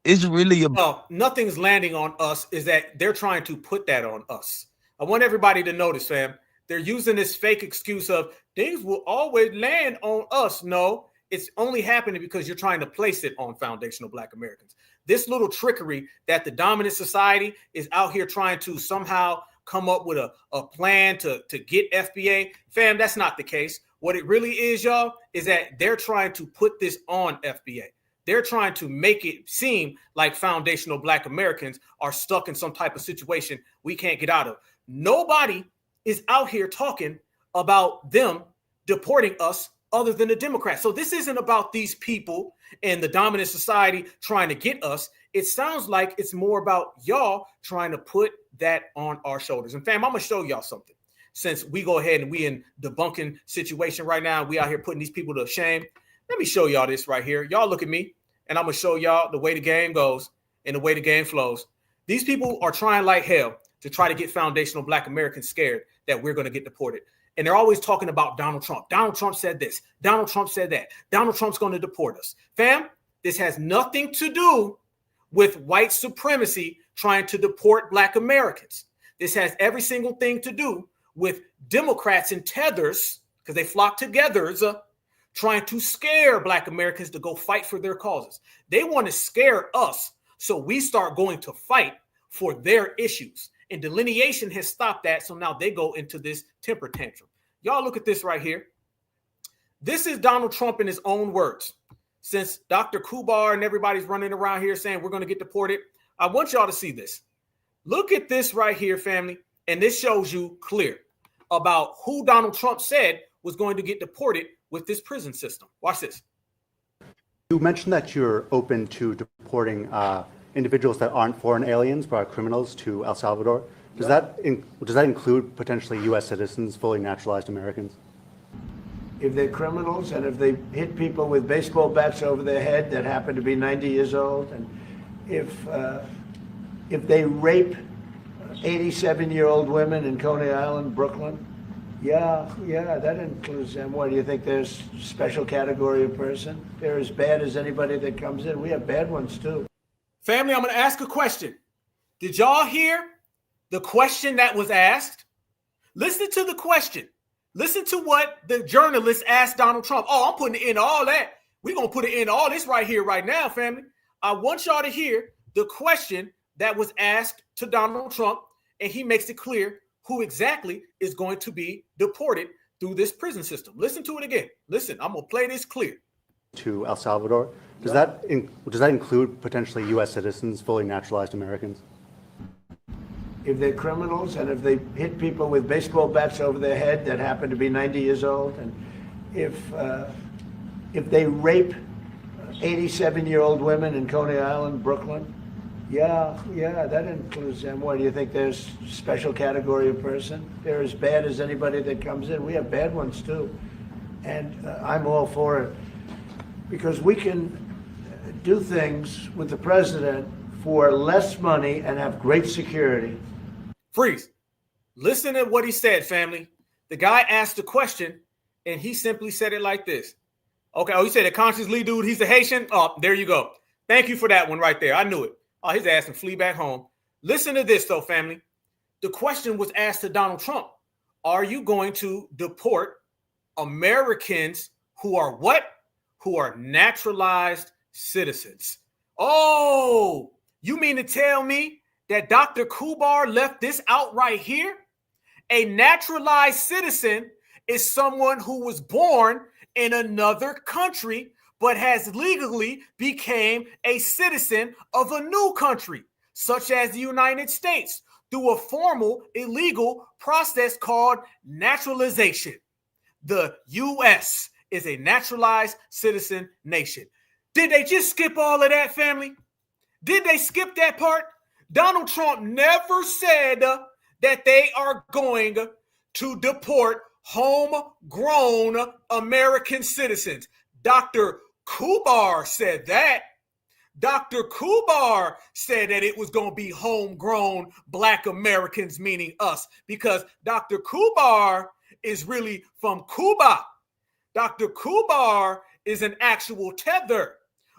It's really nothing's landing on us. Is that they're trying to put that on us. I want everybody to notice, fam. They're using this fake excuse of things will always land on us. No, it's only happening because you're trying to place it on foundational black Americans. This little trickery that the dominant society is out here trying to somehow come up with a plan to get FBA, fam, that's not the case. What it really is, y'all, is that they're trying to put this on FBA. They're trying to make it seem like foundational black Americans are stuck in some type of situation we can't get out of. Nobody is out here talking about them deporting us other than the Democrats. So this isn't about these people and the dominant society trying to get us. It sounds like it's more about y'all trying to put that on our shoulders. And fam, I'm going to show y'all something. Since we go ahead and we in debunking situation right now, we out here putting these people to shame. Let me show y'all this right here. Y'all look at me, and I'm going to show y'all the way the game goes and the way the game flows. These people are trying like hell to try to get foundational Black Americans scared that we're going to get deported. And they're always talking about Donald Trump. Donald Trump said this. Donald Trump said that. Donald Trump's going to deport us. Fam, this has nothing to do with white supremacy trying to deport Black Americans. This has every single thing to do with Democrats and tethers, because they flock together, trying to scare Black Americans to go fight for their causes. They want to scare us so we start going to fight for their issues. And delineation has stopped that, so now they go into this temper tantrum. Y'all look at this right here. This is Donald Trump in his own words. Since Dr. Kubar and everybody's running around here saying we're going to get deported, I want y'all to see this. Look at this right here, family, and this shows you clear about who Donald Trump said was going to get deported with this prison system. Watch this. You mentioned that you're open to deporting individuals that aren't foreign aliens but are criminals to El Salvador. Does that include potentially U.S. citizens, fully naturalized Americans? If they're criminals and if they hit people with baseball bats over their head that happen to be 90 years old, and if they rape 87-year-old women in Coney Island, Brooklyn, yeah, that includes them. What do you think? There's a special category of person? They're as bad as anybody that comes in. We have bad ones too. Family, I'm going to ask a question. Did y'all hear the question that was asked? Listen to the question. Listen to what the journalist asked Donald Trump. Oh, I'm putting in all that. We're going to put it in all this right here, right now, family. I want y'all to hear the question that was asked to Donald Trump, and he makes it clear who exactly is going to be deported through this prison system. Listen to it again. Listen, I'm going to play this clear. To El Salvador. Does that include potentially U.S. citizens, fully naturalized Americans? If they're criminals and if they hit people with baseball bats over their head that happen to be 90 years old, and if they rape 87-year-old women in Coney Island, Brooklyn, yeah, that includes them. What do you think? There's a special category of person? They're as bad as anybody that comes in. We have bad ones too, and I'm all for it because we can do things with the president for less money and have great security. Freeze. Listen to what he said, family. The guy asked a question, and he simply said it like this. Okay, he said a conscious lead dude, he's a Haitian. Oh, there you go. Thank you for that one right there. I knew it. Oh, his ass can flee back home. Listen to this, though, family. The question was asked to Donald Trump. Are you going to deport Americans who are what? Who are naturalized citizens. Oh, you mean to tell me that Dr. Kubar left this out right here? A naturalized citizen is someone who was born in another country but has legally became a citizen of a new country, such as the United States, through a formal illegal process called naturalization. The U.S. is a naturalized citizen nation. Did they just skip all of that, family? Did they skip that part? Donald Trump never said that they are going to deport homegrown American citizens. Dr. Kubar said that. Dr. Kubar said that it was going to be homegrown Black Americans, meaning us, because Dr. Kubar is really from Cuba. Dr. Kubar is an actual tether.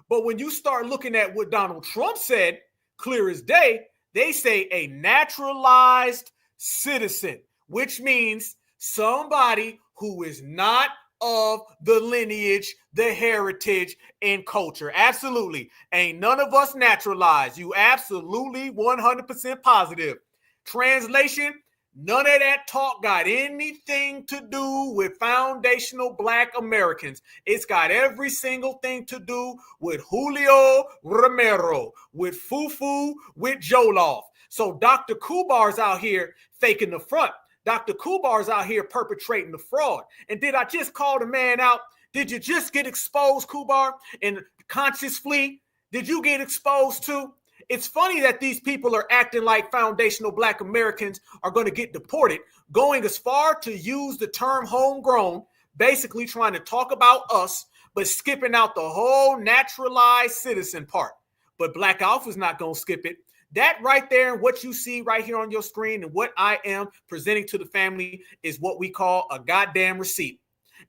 But when you start looking at what Donald Trump said, clear as day, they say a naturalized citizen, which means somebody who is not of the lineage, the heritage, and culture. Absolutely. Ain't none of us naturalized. You absolutely 100% positive. Translation, none of that talk got anything to do with foundational Black Americans. It's got every single thing to do with Julio Romero, with Fufu, with Jollof. So Dr. Kubar's out here faking the front. Dr. Kubar's out here perpetrating the fraud. And did I just call the man out Did you just get exposed, Kubar, and conscious flee? Did you get exposed too? It's funny that these people are acting like foundational Black Americans are going to get deported, going as far to use the term homegrown, basically trying to talk about us, but skipping out the whole naturalized citizen part. But Black Alpha's not going to skip it. That right there, and what you see right here on your screen and what I am presenting to the family is what we call a goddamn receipt.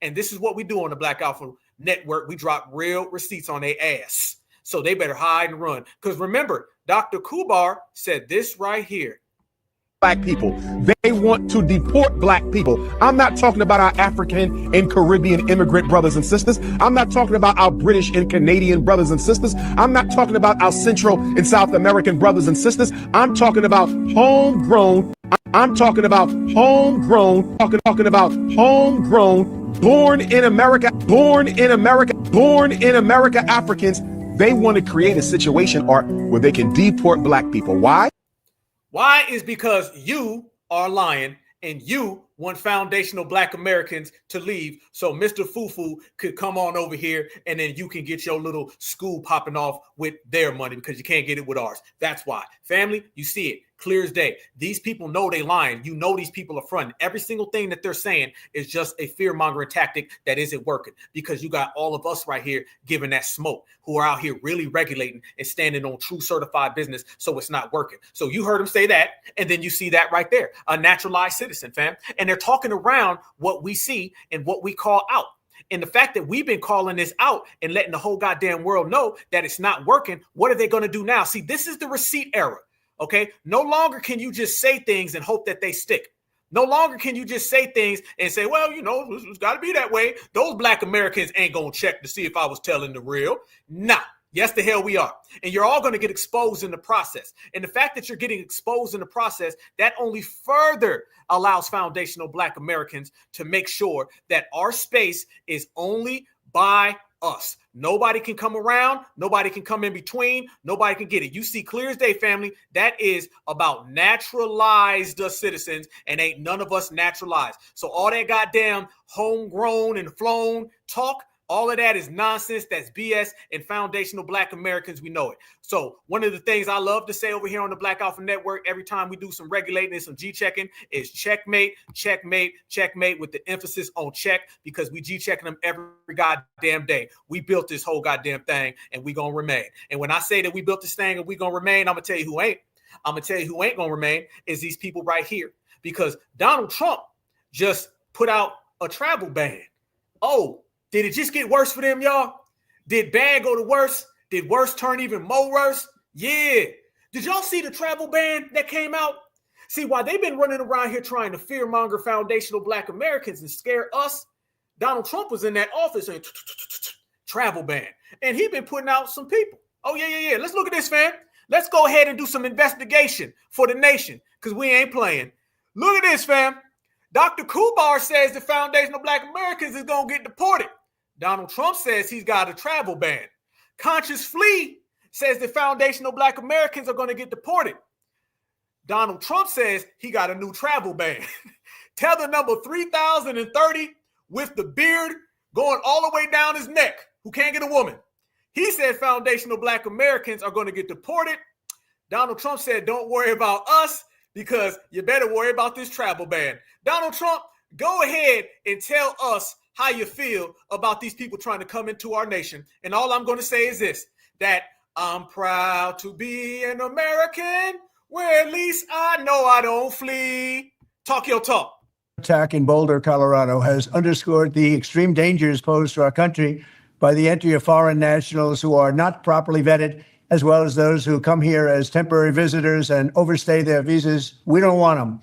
And this is what we do on the Black Alpha Network. We drop real receipts on their ass. So they better hide and run. Because remember, Dr. Kubar said this right here. Black people. They want to deport Black people. I'm not talking about our African and Caribbean immigrant brothers and sisters. I'm not talking about our British and Canadian brothers and sisters. I'm not talking about our Central and South American brothers and sisters. I'm talking about homegrown. I'm talking about homegrown. Talking about homegrown, born in America Africans. They want to create a situation where they can deport Black people. Why? Why is because you are lying and you want foundational Black Americans to leave so Mr. Fufu could come on over here and then you can get your little school popping off with their money because you can't get it with ours. That's why. Family, you see it clear as day. These people know they lying. You know these people are fronting. Every single thing that they're saying is just a fear-mongering tactic that isn't working because you got all of us right here giving that smoke who are out here really regulating and standing on true certified business so it's not working. So you heard him say that and then you see that right there, a naturalized citizen, fam. And they're talking around what we see and what we call out. And the fact that we've been calling this out and letting the whole goddamn world know that it's not working, what are they going to do now? See, this is the receipt era. Okay, no longer can you just say things and hope that they stick. No longer can you just say things and say, well, you know, it's got to be that way. Those Black Americans ain't going to check to see if I was telling the real. Nah, yes, the hell we are. And you're all going to get exposed in the process. And the fact that you're getting exposed in the process, that only further allows foundational Black Americans to make sure that our space is only by us. Nobody can come around. Nobody can come in between. Nobody can get it. You see clear as day, family. That is about naturalized citizens and ain't none of us naturalized. So all that goddamn homegrown and flown talk, all of that is nonsense. That's BS and foundational Black Americans. We know it. So one of the things I love to say over here on the Black Alpha Network, every time we do some regulating and some G-checking is checkmate, checkmate, checkmate with the emphasis on check because we G-checking them every goddamn day. We built this whole goddamn thing and we going to remain. And when I say that we built this thing and we going to remain, I'm going to tell you who ain't. I'm going to tell you who ain't going to remain is these people right here because Donald Trump just put out a travel ban. Oh, did it just get worse for them, y'all? Did bad go to worse? Did worse turn even more worse? Yeah. Did y'all see the travel ban that came out? See, while they've been running around here trying to fear-monger foundational Black Americans and scare us, Donald Trump was in that office and travel ban. And he been putting out some people. Oh, yeah. Let's look at this, fam. Let's go ahead and do some investigation for the nation because we ain't playing. Look at this, fam. Dr. Kubar says the foundational Black Americans is going to get deported. Donald Trump says he's got a travel ban. Conscious Flee says the foundational Black Americans are going to get deported. Donald Trump says he got a new travel ban. Tether number 3030 with the beard going all the way down his neck, who can't get a woman. He said foundational Black Americans are going to get deported. Donald Trump said, don't worry about us because you better worry about this travel ban. Donald Trump, go ahead and tell us how you feel about these people trying to come into our nation. And all I'm going to say is this, that I'm proud to be an American where at least I know I don't flee. Talk your talk. Attack in Boulder, Colorado has underscored the extreme dangers posed to our country by the entry of foreign nationals who are not properly vetted, as well as those who come here as temporary visitors and overstay their visas. We don't want them.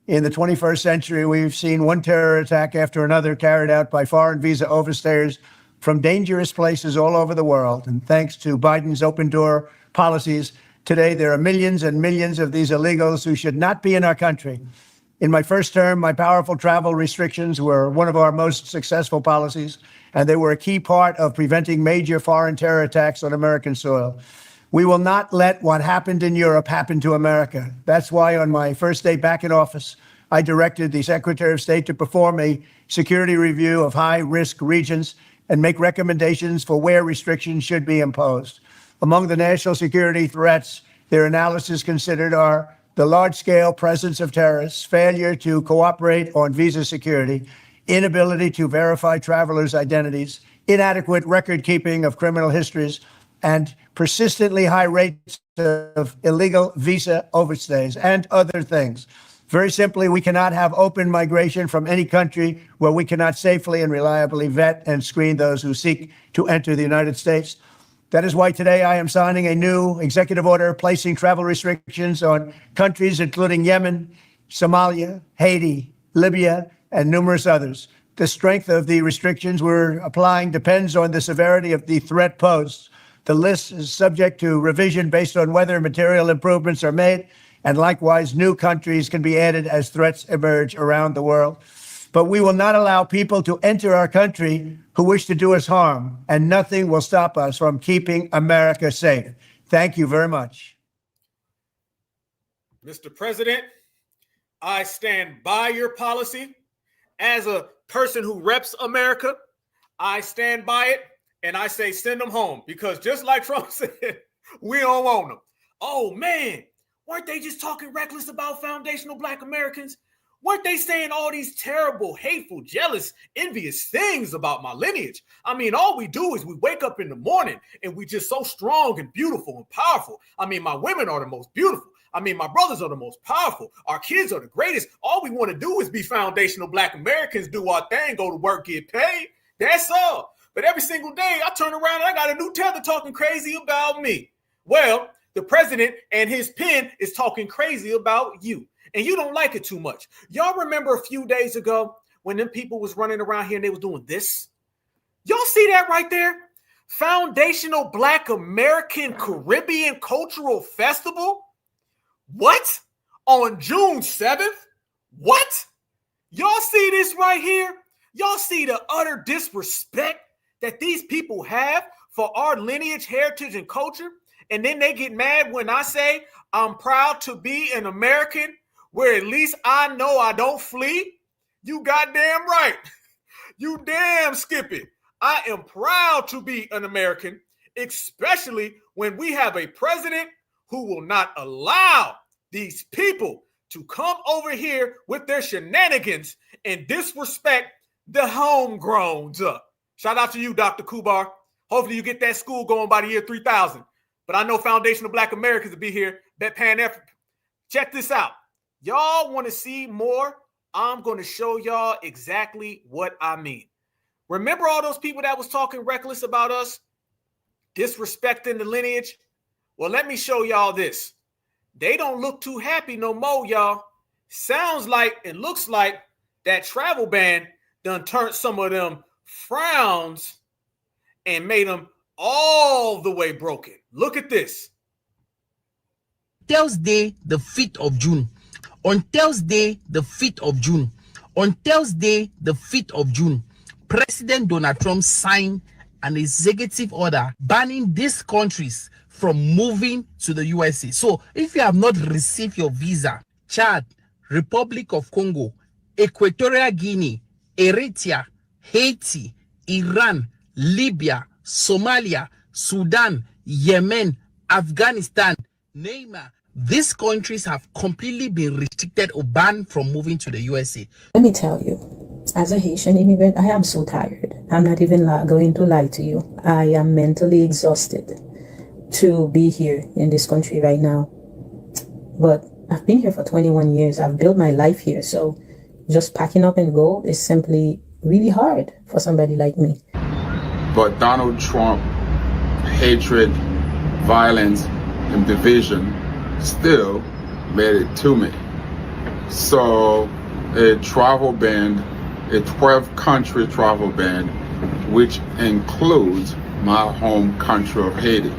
In the 21st century, we've seen one terror attack after another carried out by foreign visa overstayers from dangerous places all over the world. And thanks to Biden's open door policies, today there are millions and millions of these illegals who should not be in our country. In my first term, my powerful travel restrictions were one of our most successful policies, and they were a key part of preventing major foreign terror attacks on American soil. We will not let what happened in Europe happen to America. That's why on my first day back in office, I directed the Secretary of State to perform a security review of high-risk regions, and make recommendations for where restrictions should be imposed. Among the national security threats their analysis considered are the large-scale presence of terrorists, failure to cooperate on visa security, inability to verify travelers' identities, inadequate record-keeping of criminal histories, and persistently high rates of illegal visa overstays, and other things. Very simply, we cannot have open migration from any country where we cannot safely and reliably vet and screen those who seek to enter the United States. That is why today I am signing a new executive order placing travel restrictions on countries including Yemen, Somalia, Haiti, Libya, and numerous others. The strength of the restrictions we're applying depends on the severity of the threat posed. The list is subject to revision based on whether material improvements are made, and likewise, new countries can be added as threats emerge around the world. But we will not allow people to enter our country who wish to do us harm, and nothing will stop us from keeping America safe. Thank you very much. Mr. President, I stand by your policy. As a person who reps America, I stand by it, and I say send them home, because just like Trump said, we don't want them. Oh, man. Weren't they just talking reckless about foundational Black Americans? Weren't they saying all these terrible, hateful, jealous, envious things about my lineage? I mean, all we do is we wake up in the morning and we just so strong and beautiful and powerful. I mean, my women are the most beautiful. I mean, my brothers are the most powerful. Our kids are the greatest. All we want to do is be foundational Black Americans, do our thing, go to work, get paid. That's all. But every single day I turn around and I got a new tether talking crazy about me. Well, the president and his pen is talking crazy about you, and you don't like it too much. Y'all remember a few days ago when them people was running around here and they was doing this? Y'all see that right there? Foundational Black American Caribbean Cultural Festival? What? On June 7th? What? Y'all see this right here? Y'all see the utter disrespect that these people have for our lineage, heritage, and culture? And then they get mad when I say I'm proud to be an American, where at least I know I don't flee. You goddamn right. You damn skip it. I am proud to be an American, especially when we have a president who will not allow these people to come over here with their shenanigans and disrespect the homegrowns. Shout out to you, Dr. Kubar. Hopefully you get that school going by the year 3000. But I know foundational Black Americans will be here. Bet Pan-African. Check this out. Y'all want to see more? I'm going to show y'all exactly what I mean. Remember all those people that was talking reckless about us? Disrespecting the lineage? Well, let me show y'all this. They don't look too happy no more, y'all. Sounds like and looks like that travel ban done turned some of them frowns and made them all the way broken. Look at this. Thursday, the 5th of June. On Thursday, the 5th of June. On Thursday, the 5th of June, President Donald Trump signed an executive order banning these countries from moving to the USA. So if you have not received your visa, Chad, Republic of Congo, Equatorial Guinea, Eritrea, Haiti, Iran, Libya, Somalia, Sudan, Yemen, Afghanistan, Neymar, these countries have completely been restricted or banned from moving to the USA. Let me tell you, as a Haitian immigrant, I am so tired. I'm not even going to lie to you. I am mentally exhausted to be here in this country right now. But I've been here for 21 years. I've built my life here. So just packing up and go is simply really hard for somebody like me. But Donald Trump, hatred, violence, and division still made it to me. So a travel ban, a 12-country travel ban, which includes my home country of Haiti.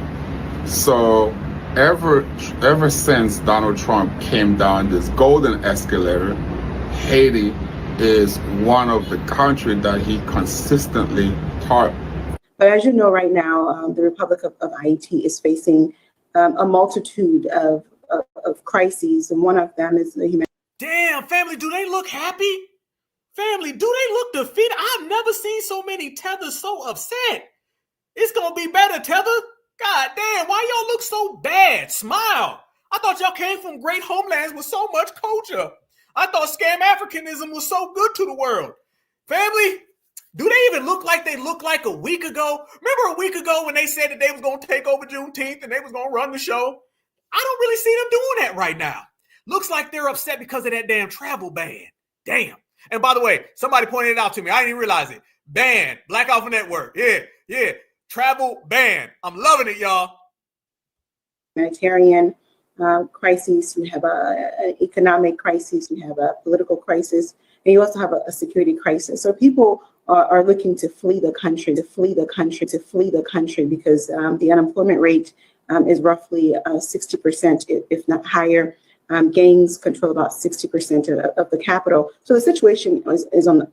So ever since Donald Trump came down this golden escalator, Haiti is one of the countries that he consistently targets. But as you know, right now, the Republic of Haiti is facing a multitude of crises, and one of them is the human. Damn, family, do they look happy? Family, do they look defeated? I've never seen so many tethers so upset. It's going to be better, tether. God damn, why y'all look so bad? Smile. I thought y'all came from great homelands with so much culture. I thought scam Africanism was so good to the world. Family, do they even look like they looked like a week ago? Remember a week ago when they said that they was going to take over Juneteenth and they was going to run the show? I don't really see them doing that right now. Looks like they're upset because of that damn travel ban. Damn. And by the way, somebody pointed it out to me. I didn't even realize it. Ban. Black Alpha Network. Yeah. Travel ban. I'm loving it, y'all. Humanitarian crises, you have an economic crisis, you have a political crisis, and you also have a security crisis. So people are looking to flee the country, because the unemployment rate is roughly 60%, if not higher. Gangs control about 60% of the capital. So the situation is on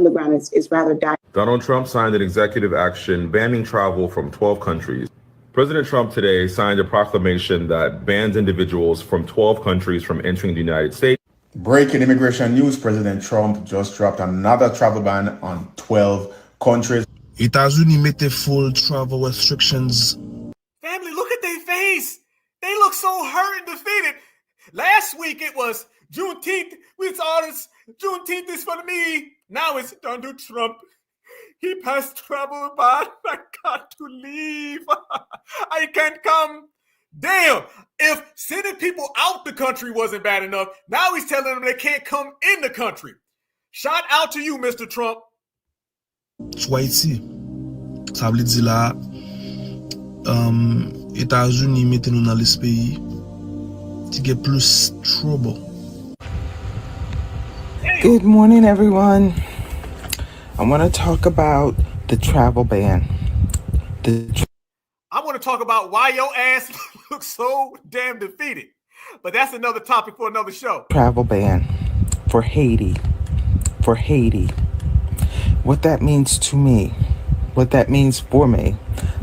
the ground is rather dire. Donald Trump signed an executive action banning travel from 12 countries. President Trump today signed a proclamation that bans individuals from 12 countries from entering the United States. Breaking immigration news, President Trump just dropped another travel ban on 12 countries. États-Unis mette full travel restrictions. Family, look at their face. They look so hurt and defeated. Last week it was Juneteenth. We saw this. Juneteenth is for me. Now it's Donald Trump. He passed travel ban. I got to leave. I can't come. Damn. If sending people out the country wasn't bad enough, now he's telling them they can't come in the country. Shout out to you, Mr. Trump. Soit ici. Ça veut dire là, États-Unis mettent nous dans les pays to get plus trouble. Good morning, everyone. I want to talk about the travel ban. I want to talk about why your ass looks so damn defeated. But that's another topic for another show. Travel ban for Haiti. For Haiti. What that means to me. What that means for me.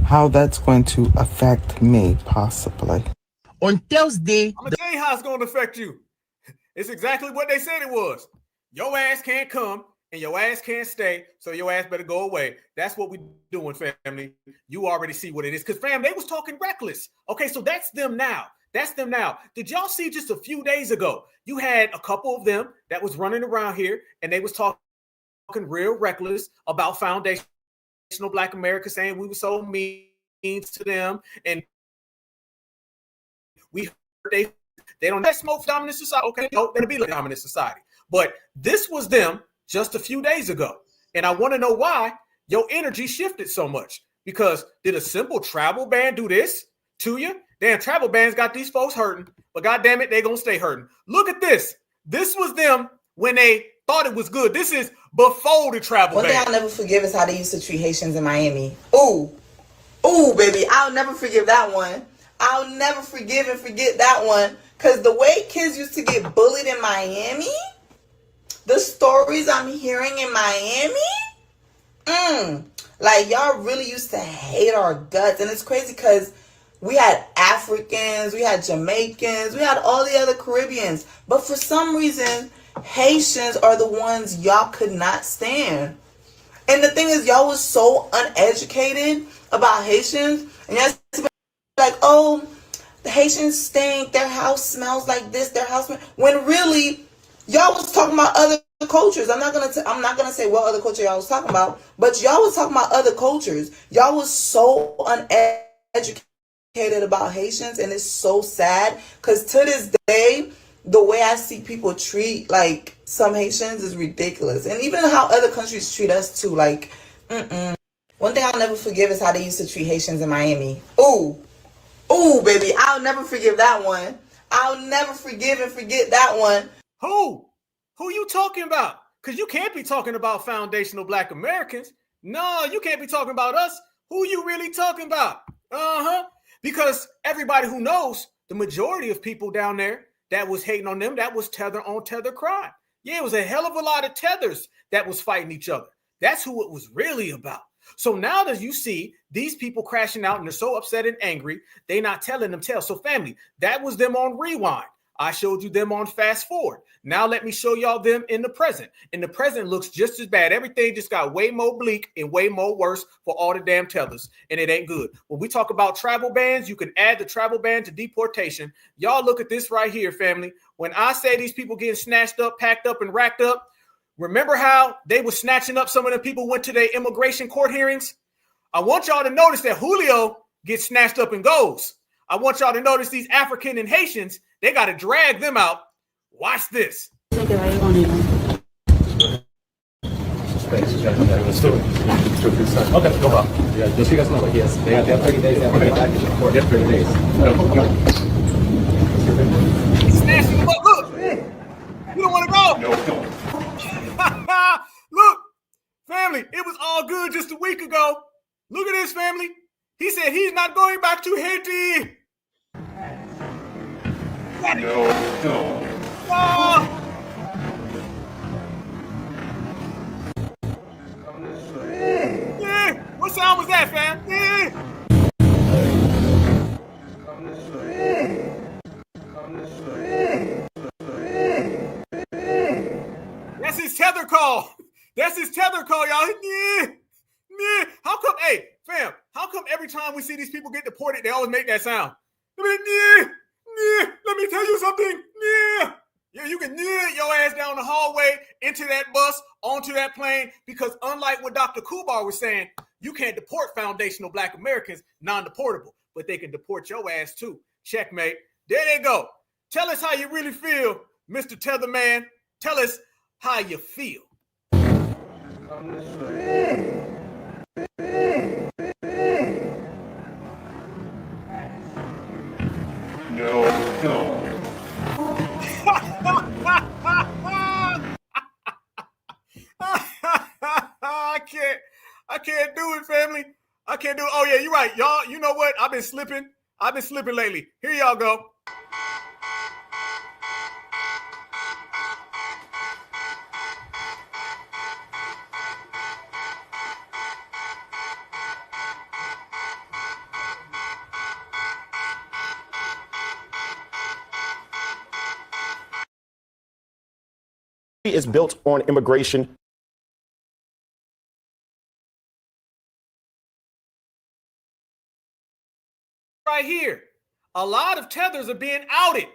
How that's going to affect me, possibly. On Thursday, I'm going to tell you how it's going to affect you. It's exactly what they said it was. Your ass can't come and your ass can't stay, so your ass better go away. That's what we doing, family. You already see what it is. Because, fam, they was talking reckless. Okay, so that's them now. That's them now. Did y'all see just a few days ago, you had a couple of them that was running around here, and they was talking real reckless about foundational Black America, saying we were so mean to them, and we heard they don't smoke dominant society. Okay, no, they're gonna be like dominant society. But this was them just a few days ago. And I want to know why your energy shifted so much. Because did a simple travel ban do this to you? Damn, travel bans got these folks hurting. But goddamn it, they're gonna stay hurting. Look at this. This was them when they thought it was good. This is before the travel ban. One thing I'll never forgive is how they used to treat Haitians in Miami. Ooh, baby, I'll never forgive that one. I'll never forgive and forget that one. Because the way kids used to get bullied in Miami, the stories I'm hearing in Miami, like y'all really used to hate our guts. And it's crazy because we had Africans, we had Jamaicans, we had all the other Caribbeans. But for some reason, Haitians are the ones y'all could not stand. And the thing is, y'all was so uneducated about Haitians. And y'all like, oh, the Haitians stink, their house smells like this, their house smells. When really, y'all was talking about other cultures. I'm not gonna say what other culture y'all was talking about, but y'all was talking about other cultures. Y'all was so uneducated about Haitians, and it's so sad because to this day, the way I see people treat like some Haitians is ridiculous, and even how other countries treat us too. Like, One thing I'll never forgive is how they used to treat Haitians in Miami. Ooh, baby, I'll never forgive that one. I'll never forgive and forget that one. Who you talking about? Because you can't be talking about foundational Black Americans. No, you can't be talking about us. Who you really talking about? Because everybody who knows, the majority of people down there that was hating on them, that was tether on tether crime. Yeah, it was a hell of a lot of tethers that was fighting each other. That's who it was really about. So now that you see these people crashing out and they're so upset and angry, they're not telling them tales. So family, that was them on rewind. I showed you them on fast forward. Now let me show y'all them in the present. And the present looks just as bad. Everything just got way more bleak and way more worse for all the damn tethers. And it ain't good. When we talk about travel bans, you can add the travel ban to deportation. Y'all look at this right here, family. When I say these people getting snatched up, packed up, and racked up, remember how they were snatching up some of the people who went to their immigration court hearings? I want y'all to notice that Julio gets snatched up and goes. I want y'all to notice these African and Haitians, they got to drag them out. Watch this. Okay, go on. Yeah, just so you guys know, yes, they have 30 days. They have to get back to the court. They have 30 days. Snatching them up. Look, you don't want to go. No. Look, family, it was all good just a week ago. Look at this, family. He said he's not going back to Haiti. No. Yeah. What sound was that, fam? Yeah. That's his tether call. That's his tether call, y'all. Yeah. How come, hey, fam, how come every time we see these people get deported, they always make that sound? Let me tell you something. Yeah, you can your ass down the hallway, into that bus, onto that plane, because unlike what Dr. Kubar was saying, you can't deport foundational Black Americans non-deportable, but they can deport your ass too. Checkmate. There they go. Tell us how you really feel, Mr. Tetherman. Tell us how you feel. No. I can't do it, family. I can't do it. Oh, yeah, you're right. Y'all, you know what? I've been slipping lately. Here y'all go. Is built on immigration. Right here, a lot of tethers are being outed.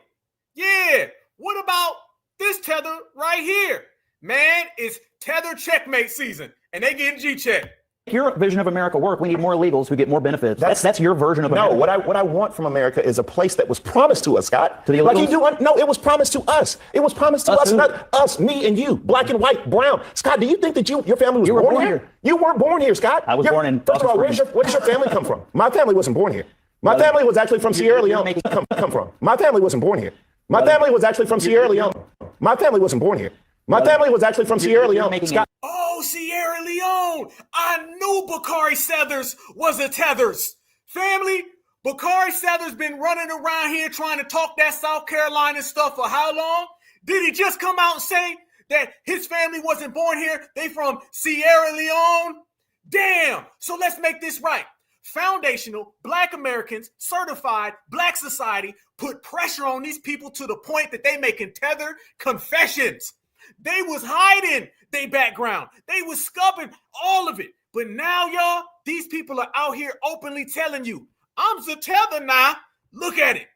Yeah, what about this tether right here? Man, it's tether checkmate season, and they getting G-checked. Your vision of America work, we need more illegals who get more benefits. That's your version of America. No, what I want from America is a place that was promised to us, Scott. To the illegals? No, it was promised to us. It was promised to us, not us, me and you, black and white, brown. Scott, do you think that your family was born here? You weren't born here, Scott. I was born in. First of all, where does your family come from? My family wasn't born here. My family was actually from Sierra Leone. Come from. My family wasn't born here. My family was actually from Sierra Leone. My family wasn't born here. My family was actually from Sierra Leone. Scott. Oh, Sierra Leone. I knew Bakari Seathers was a tethers. Family, Bakari Seathers been running around here trying to talk that South Carolina stuff for how long? Did he just come out and say that his family wasn't born here? They from Sierra Leone? Damn. So let's make this right. Foundational Black Americans, certified Black society put pressure on these people to the point that they making tether confessions. They was hiding their background. They was scubbing all of it. But now, y'all, these people are out here openly telling you, I'm the tether now. Look at it. I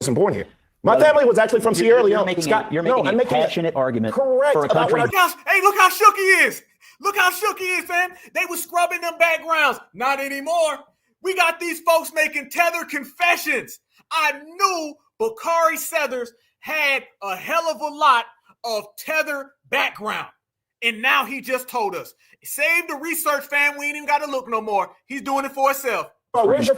wasn't born here. My family was actually from Sierra Leone. You're making a passionate argument correct for a country. Hey, look how shook he is. Look how shook he is, fam. They was scrubbing them backgrounds. Not anymore. We got these folks making tether confessions. I knew Bakari Seathers had a hell of a lot of tether background. And now he just told us. Save the research, fam. We ain't even got to look no more. He's doing it for himself. Oh, where does your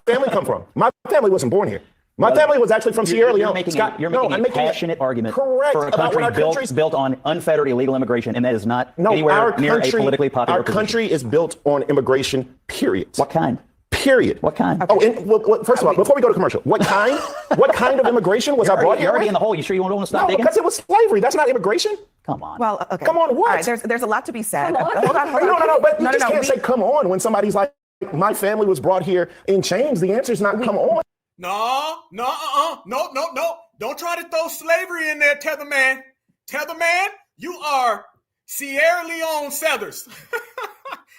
family come from? My family wasn't born here. My family was actually from Sierra Leone. You're making a passionate argument for a country built on unfettered illegal immigration, and that is not anywhere near a politically popular position. Our country is built on immigration, period. What kind? Period. What kind? Oh, and first of all, before we go to commercial, what kind? What kind of immigration was I brought here? You're already in the hole. You sure you don't want to stop digging? Because it was slavery. That's not immigration. Come on. Well, okay. Come on, what? All right, there's a lot to be said. Hold on. No, but you just can't say come on when somebody's like, my family was brought here in chains. The answer is not come on. No. Don't try to throw slavery in there, Tether Man. Tether Man, you are Sierra Leone Sellers.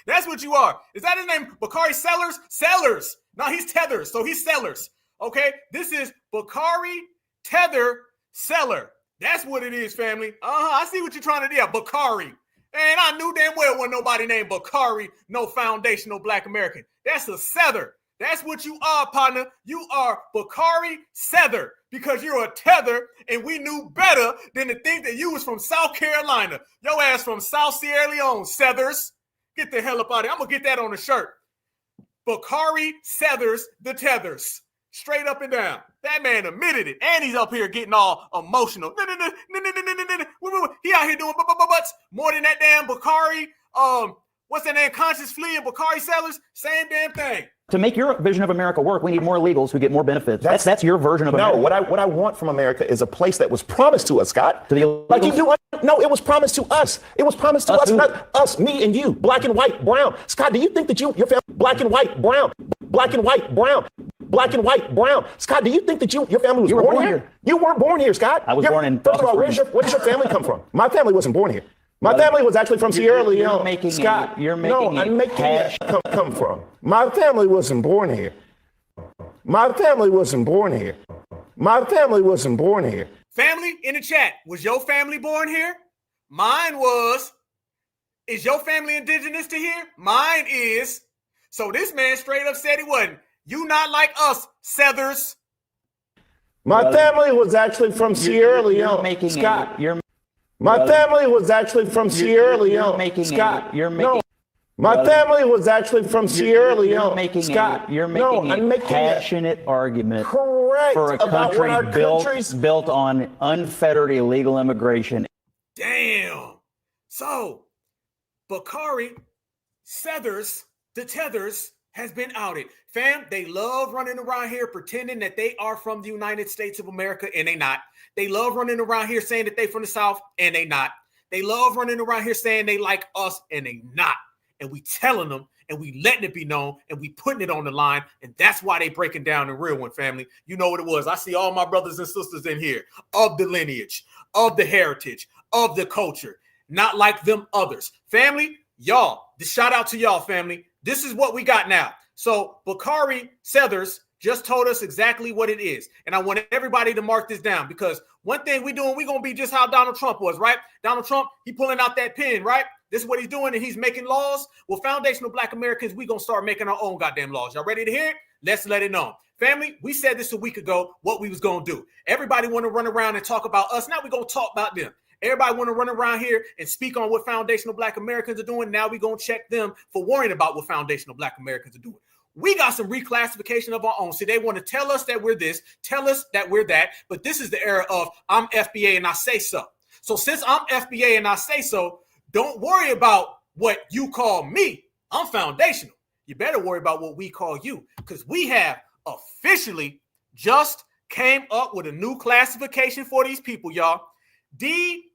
That's what you are. Is that his name? Bakari Sellers? Sellers. No, he's Tethers, so he's Sellers. Okay? This is Bakari Tether Seller. That's what it is, family. I see what you're trying to do. Yeah, Bakari. And I knew damn well wasn't nobody named Bakari, no foundational Black American. That's a Sether. That's what you are, partner. You are Bakari Sether because you're a tether, and we knew better than to think that you was from South Carolina. Your ass from South Sierra Leone, Sethers. Get the hell up out of here. I'm going to get that on the shirt. Bakari Sethers, the Tethers. Straight up and down. That man admitted it. And he's up here getting all emotional. He out here doing butts more than that damn Bakari. What's that name? Conscious Flea and Bakari Sellers. Same damn thing. To make your vision of America work, we need more illegals who get more benefits. That's your version of America. No, what I want from America is a place that was promised to us, Scott. Like you do. No, it was promised to us. It was promised to us, not us, me and you, black and white, brown. Scott, do you think that your family, black and white, brown, black and white, brown, black and white, brown? Scott, do you think that your family was born here? You weren't born here, Scott. I was born in. First of all, where does your family come from? My family wasn't born here. My family was actually from Sierra Leone. Scott, I'm making it come from. My family wasn't born here. My family wasn't born here. My family wasn't born here. Family in the chat, was your family born here? Mine was. Is your family indigenous to here? Mine is. So this man straight up said he wasn't. You not like us, Sethers. My family was actually from Sierra Leone. Scott, my family was actually from Sierra Leone. Scott, my family was actually from Sierra Leone. Scott, you're making a passionate argument for a country built on unfettered illegal immigration. Damn. So, Bakari Sethers, the Tethers, has been outed. Fam, they love running around here pretending that they are from the United States of America, and they not. They love running around here saying that they from the South, and they not. They love running around here saying they like us, and they not. And we telling them, and we letting it be known, and we putting it on the line, and that's why they breaking down the real one, family. You know what it was. I see all my brothers and sisters in here of the lineage, of the heritage, of the culture, not like them others. Family, y'all, this shout out to y'all, family. This is what we got now. So Bakari Sethers just told us exactly what it is. And I want everybody to mark this down because one thing we're going to be just how Donald Trump was, right? Donald Trump, he pulling out that pen, right? This is what he's doing, and he's making laws. Well, foundational Black Americans, we're going to start making our own goddamn laws. Y'all ready to hear it? Let's let it know. Family, we said this a week ago, what we was going to do. Everybody want to run around and talk about us. Now we're going to talk about them. Everybody want to run around here and speak on what foundational Black Americans are doing. Now we're going to check them for worrying about what foundational Black Americans are doing. We got some reclassification of our own. See, they want to tell us that we're this, tell us that we're that, but this is the era of I'm FBA and I say so. So since I'm FBA and I say so, don't worry about what you call me. I'm foundational. You better worry about what we call you because we have officially just came up with a new classification for these people, y'all. DOFI,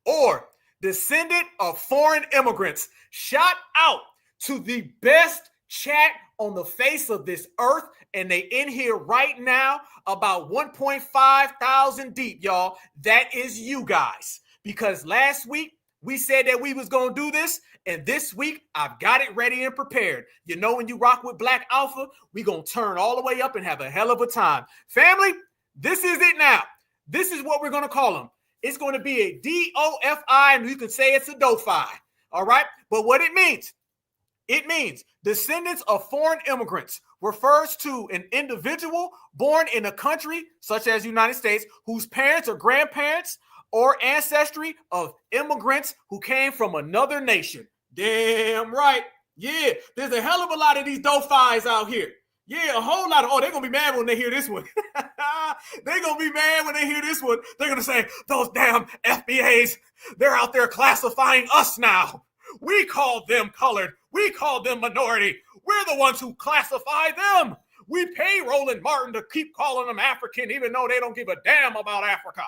or Descendant of Foreign Immigrants. Shout out to the best chat on the face of this earth, and they in here right now about 1.5 thousand deep, y'all. That is you guys, because last week we said that we was going to do this, and this week I've got it ready and prepared. You know, when you rock with Black Alpha, we going to turn all the way up and have a hell of a time. Family, this is it now. This is what we're going to call them. It's going to be a DOFI, and you can say it's a DOFI, all right? But what it means descendants of foreign immigrants refers to an individual born in a country such as the United States whose parents or grandparents or ancestry of immigrants who came from another nation. Damn right. Yeah, there's a hell of a lot of these DOFIs out here. Yeah, a whole lot of, they're going to be mad when they hear this one. They're going to be mad when they hear this one. They're going to say, those damn FBAs, they're out there classifying us now. We call them colored. We call them minority. We're the ones who classify them. We pay Roland Martin to keep calling them African, even though they don't give a damn about Africa.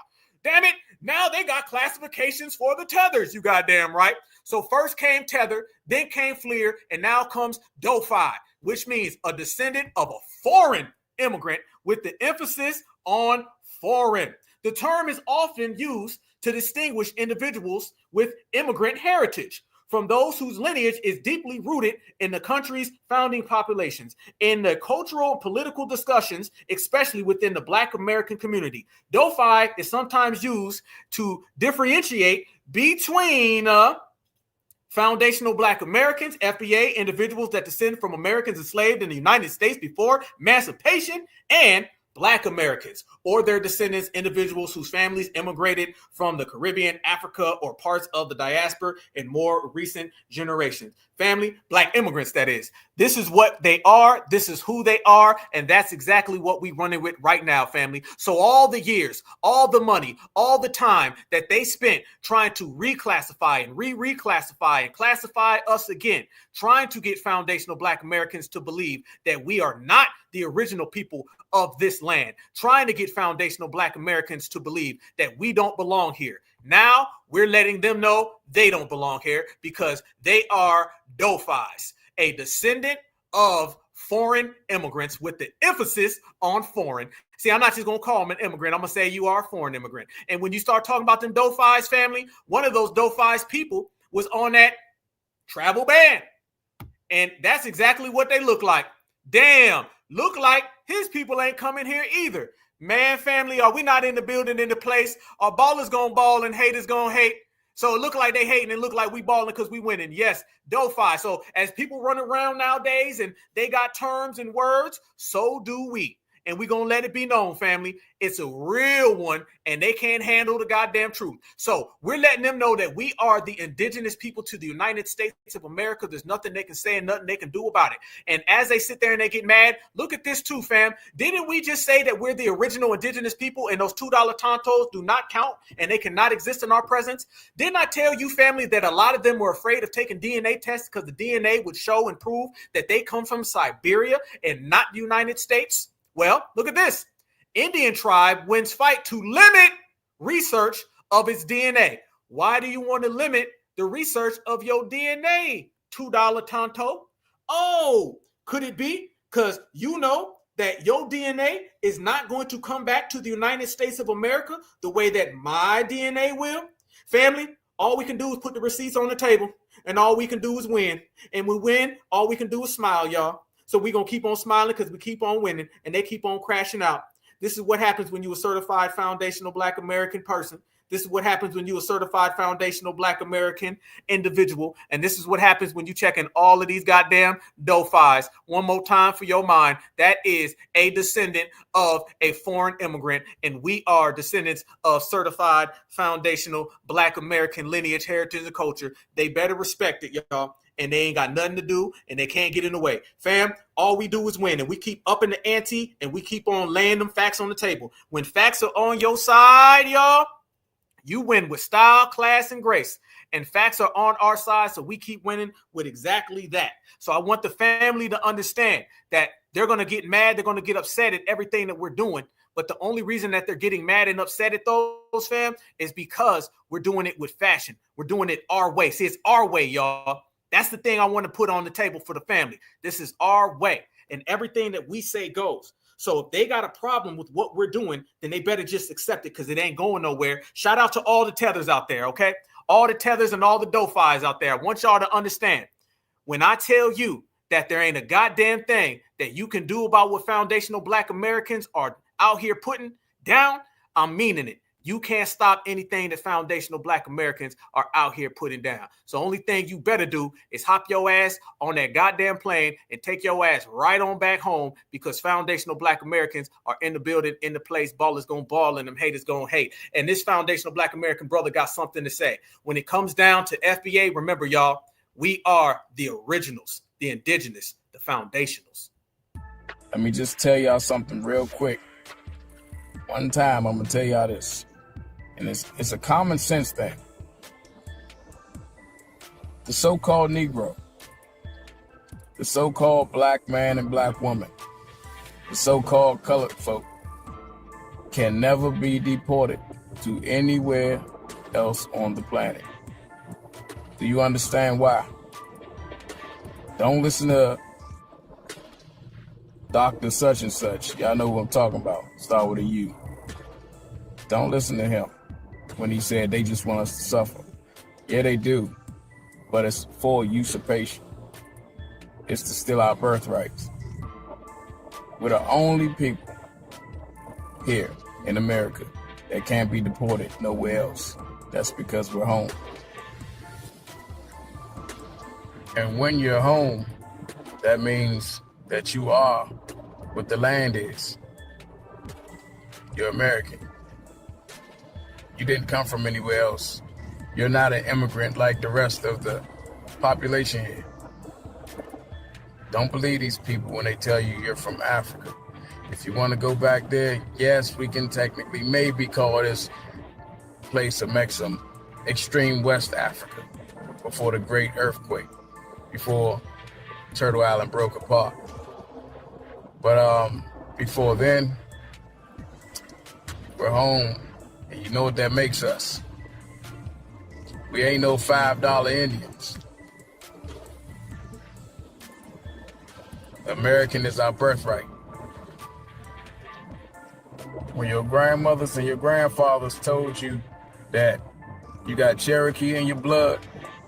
damn it, now they got classifications for the tethers, you goddamn right. So first came tether, then came fleer, and now comes do-fi, which means a descendant of a foreign immigrant with the emphasis on foreign. The term is often used to distinguish individuals with immigrant heritage from those whose lineage is deeply rooted in the country's founding populations. In the cultural and political discussions, especially within the Black American community, do-fi is sometimes used to differentiate between foundational Black Americans, FBA, individuals that descend from Americans enslaved in the United States before emancipation, and Black Americans or their descendants, individuals whose families immigrated from the Caribbean, Africa, or parts of the diaspora in more recent generations. Family, Black immigrants, that is. This is what they are. This is who they are. And that's exactly what we're running with right now, family. So all the years, all the money, all the time that they spent trying to reclassify and reclassify and classify us again, trying to get foundational Black Americans to believe that we are not the original people of this land, trying to get foundational Black Americans to believe that we don't belong here. Now we're letting them know they don't belong here because they are do-fis, a descendant of foreign immigrants with the emphasis on foreign. See, I'm not just going to call them an immigrant. I'm going to say you are a foreign immigrant. And when you start talking about them do-fis, family, one of those do-fis people was on that travel ban. And that's exactly what they look like. Damn, look like his people ain't coming here either. Man, family, are we not in the building, in the place? Our ballers gonna ball and haters gonna hate. So it look like they hating and look like we balling because we winning. Yes, do-fi. So as people run around nowadays and they got terms and words, so do we. And we're going to let it be known, family, it's a real one, and they can't handle the goddamn truth. So we're letting them know that we are the indigenous people to the United States of America. There's nothing they can say and nothing they can do about it. And as they sit there and they get mad, look at this too, fam. Didn't we just say that we're the original indigenous people and those $2 tontos do not count and they cannot exist in our presence? Didn't I tell you, family, that a lot of them were afraid of taking DNA tests because the DNA would show and prove that they come from Siberia and not the United States? Well, look at this. Indian tribe wins fight to limit research of its DNA. Why do you want to limit the research of your DNA, $2 tonto? Oh, could it be because you know that your DNA is not going to come back to the United States of America the way that my DNA will? Family, all we can do is put the receipts on the table, and all we can do is win. And we win, all we can do is smile, y'all. So we're going to keep on smiling because we keep on winning and they keep on crashing out. This is what happens when you're a certified foundational Black American person. This is what happens when you're a certified foundational Black American individual. And this is what happens when you check in all of these goddamn do-fis. One more time for your mind. That is a descendant of a foreign immigrant. And we are descendants of certified foundational Black American lineage, heritage, and culture. They better respect it, y'all. And they ain't got nothing to do, and they can't get in the way. Fam, all we do is win, and we keep upping the ante, and we keep on laying them facts on the table. When facts are on your side, y'all, you win with style, class, and grace. And facts are on our side, so we keep winning with exactly that. So I want the family to understand that they're going to get mad, they're going to get upset at everything that we're doing. But the only reason that they're getting mad and upset at those, fam, is because we're doing it with fashion. We're doing it our way. See, it's our way, y'all. That's the thing I want to put on the table for the family. This is our way, and everything that we say goes. So if they got a problem with what we're doing, then they better just accept it because it ain't going nowhere. Shout out to all the tethers out there, okay? All the tethers and all the do-fis out there. I want y'all to understand, when I tell you that there ain't a goddamn thing that you can do about what foundational Black Americans are out here putting down, I'm meaning it. You can't stop anything that foundational Black Americans are out here putting down. So only thing you better do is hop your ass on that goddamn plane and take your ass right on back home because foundational Black Americans are in the building, in the place. Ballers gonna ball and them haters gonna hate. And this foundational Black American brother got something to say. When it comes down to FBA, remember, y'all, we are the originals, the indigenous, the foundationals. Let me just tell y'all something real quick. One time, I'm gonna tell y'all this. And it's a common sense thing. The so-called Negro, the so-called Black man and Black woman, the so-called colored folk can never be deported to anywhere else on the planet. Do you understand why? Don't listen to Dr. Such and Such. Y'all know who I'm talking about. Start with a U. Don't listen to him when he said they just want us to suffer. Yeah, they do. But it's for usurpation. It's to steal our birthrights. We're the only people here in America that can't be deported nowhere else. That's because we're home. And when you're home, that means that you are what the land is. You're American. You didn't come from anywhere else. You're not an immigrant like the rest of the population here. Don't believe these people when they tell you you're from Africa. If you want to go back there, yes, we can technically maybe call this place some extreme West Africa before the great earthquake, before Turtle Island broke apart. But before then, we're home, and you know what that makes us. We ain't no $5 Indians. American is our birthright. When your grandmothers and your grandfathers told you that you got Cherokee in your blood,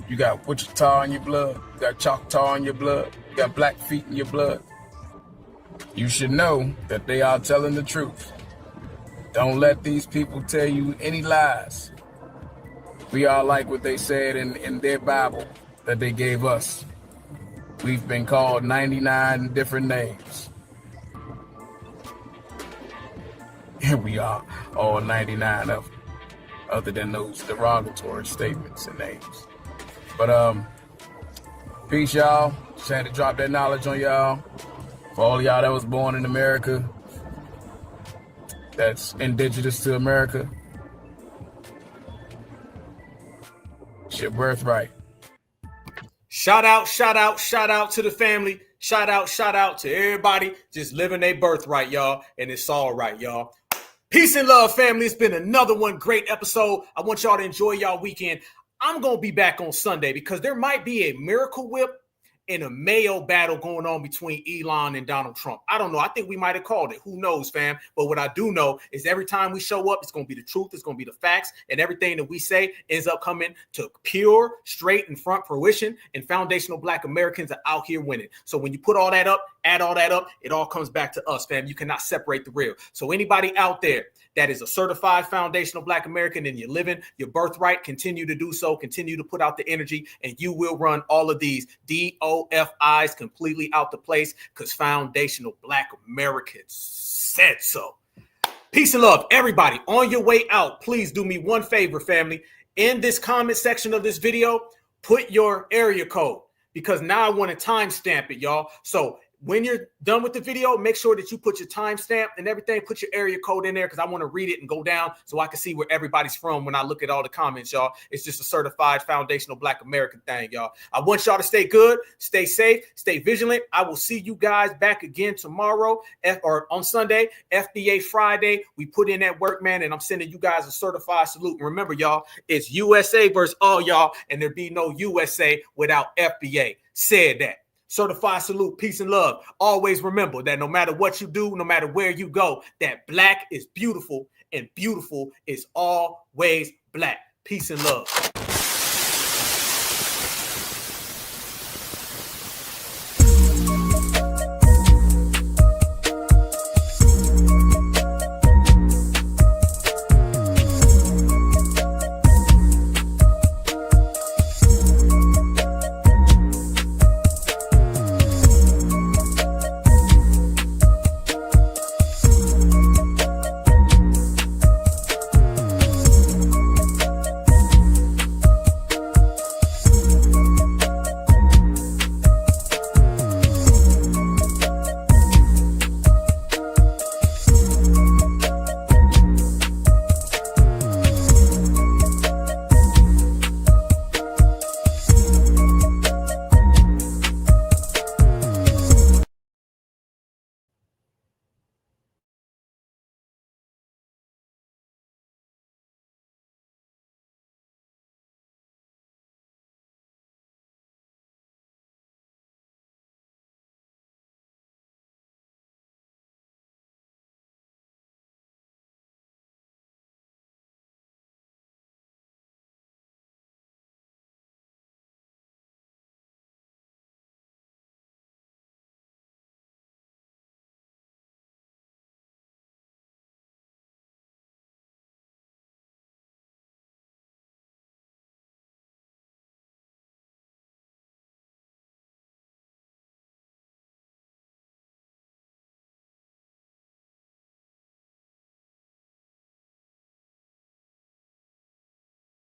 you got Wichita in your blood, you got Choctaw in your blood, you got Blackfeet in your blood, you should know that they are telling the truth. Don't let these people tell you any lies. We are like what they said in their Bible that they gave us. We've been called 99 different names. Here we are, all 99 of them, other than those derogatory statements and names. But peace, y'all. Just had to drop that knowledge on y'all. For all y'all that was born in America, that's indigenous to America, it's your birthright. Shout out to the family. Shout out to everybody just living their birthright, y'all. And it's all right, y'all. Peace and love, family. It's been another one great episode. I want y'all to enjoy y'all weekend. I'm going to be back on Sunday because there might be a Miracle Whip and a Mayo battle going on between Elon and Donald Trump. I don't know. I think we might have called it. Who knows, fam? But what I do know is every time we show up, it's going to be the truth. It's going to be the facts. And everything that we say ends up coming to pure, straight, and front fruition. And foundational Black Americans are out here winning. So when you put all that up, add all that up, it all comes back to us, fam. You cannot separate the real. So anybody out there that is a certified foundational Black American and you're living your birthright, continue to do so. Continue to put out the energy, and you will run all of these DOFIs completely out the place because foundational Black Americans said so. Peace and love, everybody. On your way out, please do me one favor, family. In this comment section of this video, put your area code because now I want to timestamp it, y'all. So when you're done with the video, make sure that you put your timestamp and everything. Put your area code in there because I want to read it and go down so I can see where everybody's from when I look at all the comments, y'all. It's just a certified foundational Black American thing, y'all. I want y'all to stay good, stay safe, stay vigilant. I will see you guys back again tomorrow or on Sunday, FBA Friday. We put in that work, man, and I'm sending you guys a certified salute. And remember, y'all, it's USA versus all y'all, and there'd be no USA without FBA. Said that. Certified salute, peace and love. Always remember that no matter what you do, no matter where you go, that Black is beautiful and beautiful is always Black. Peace and love.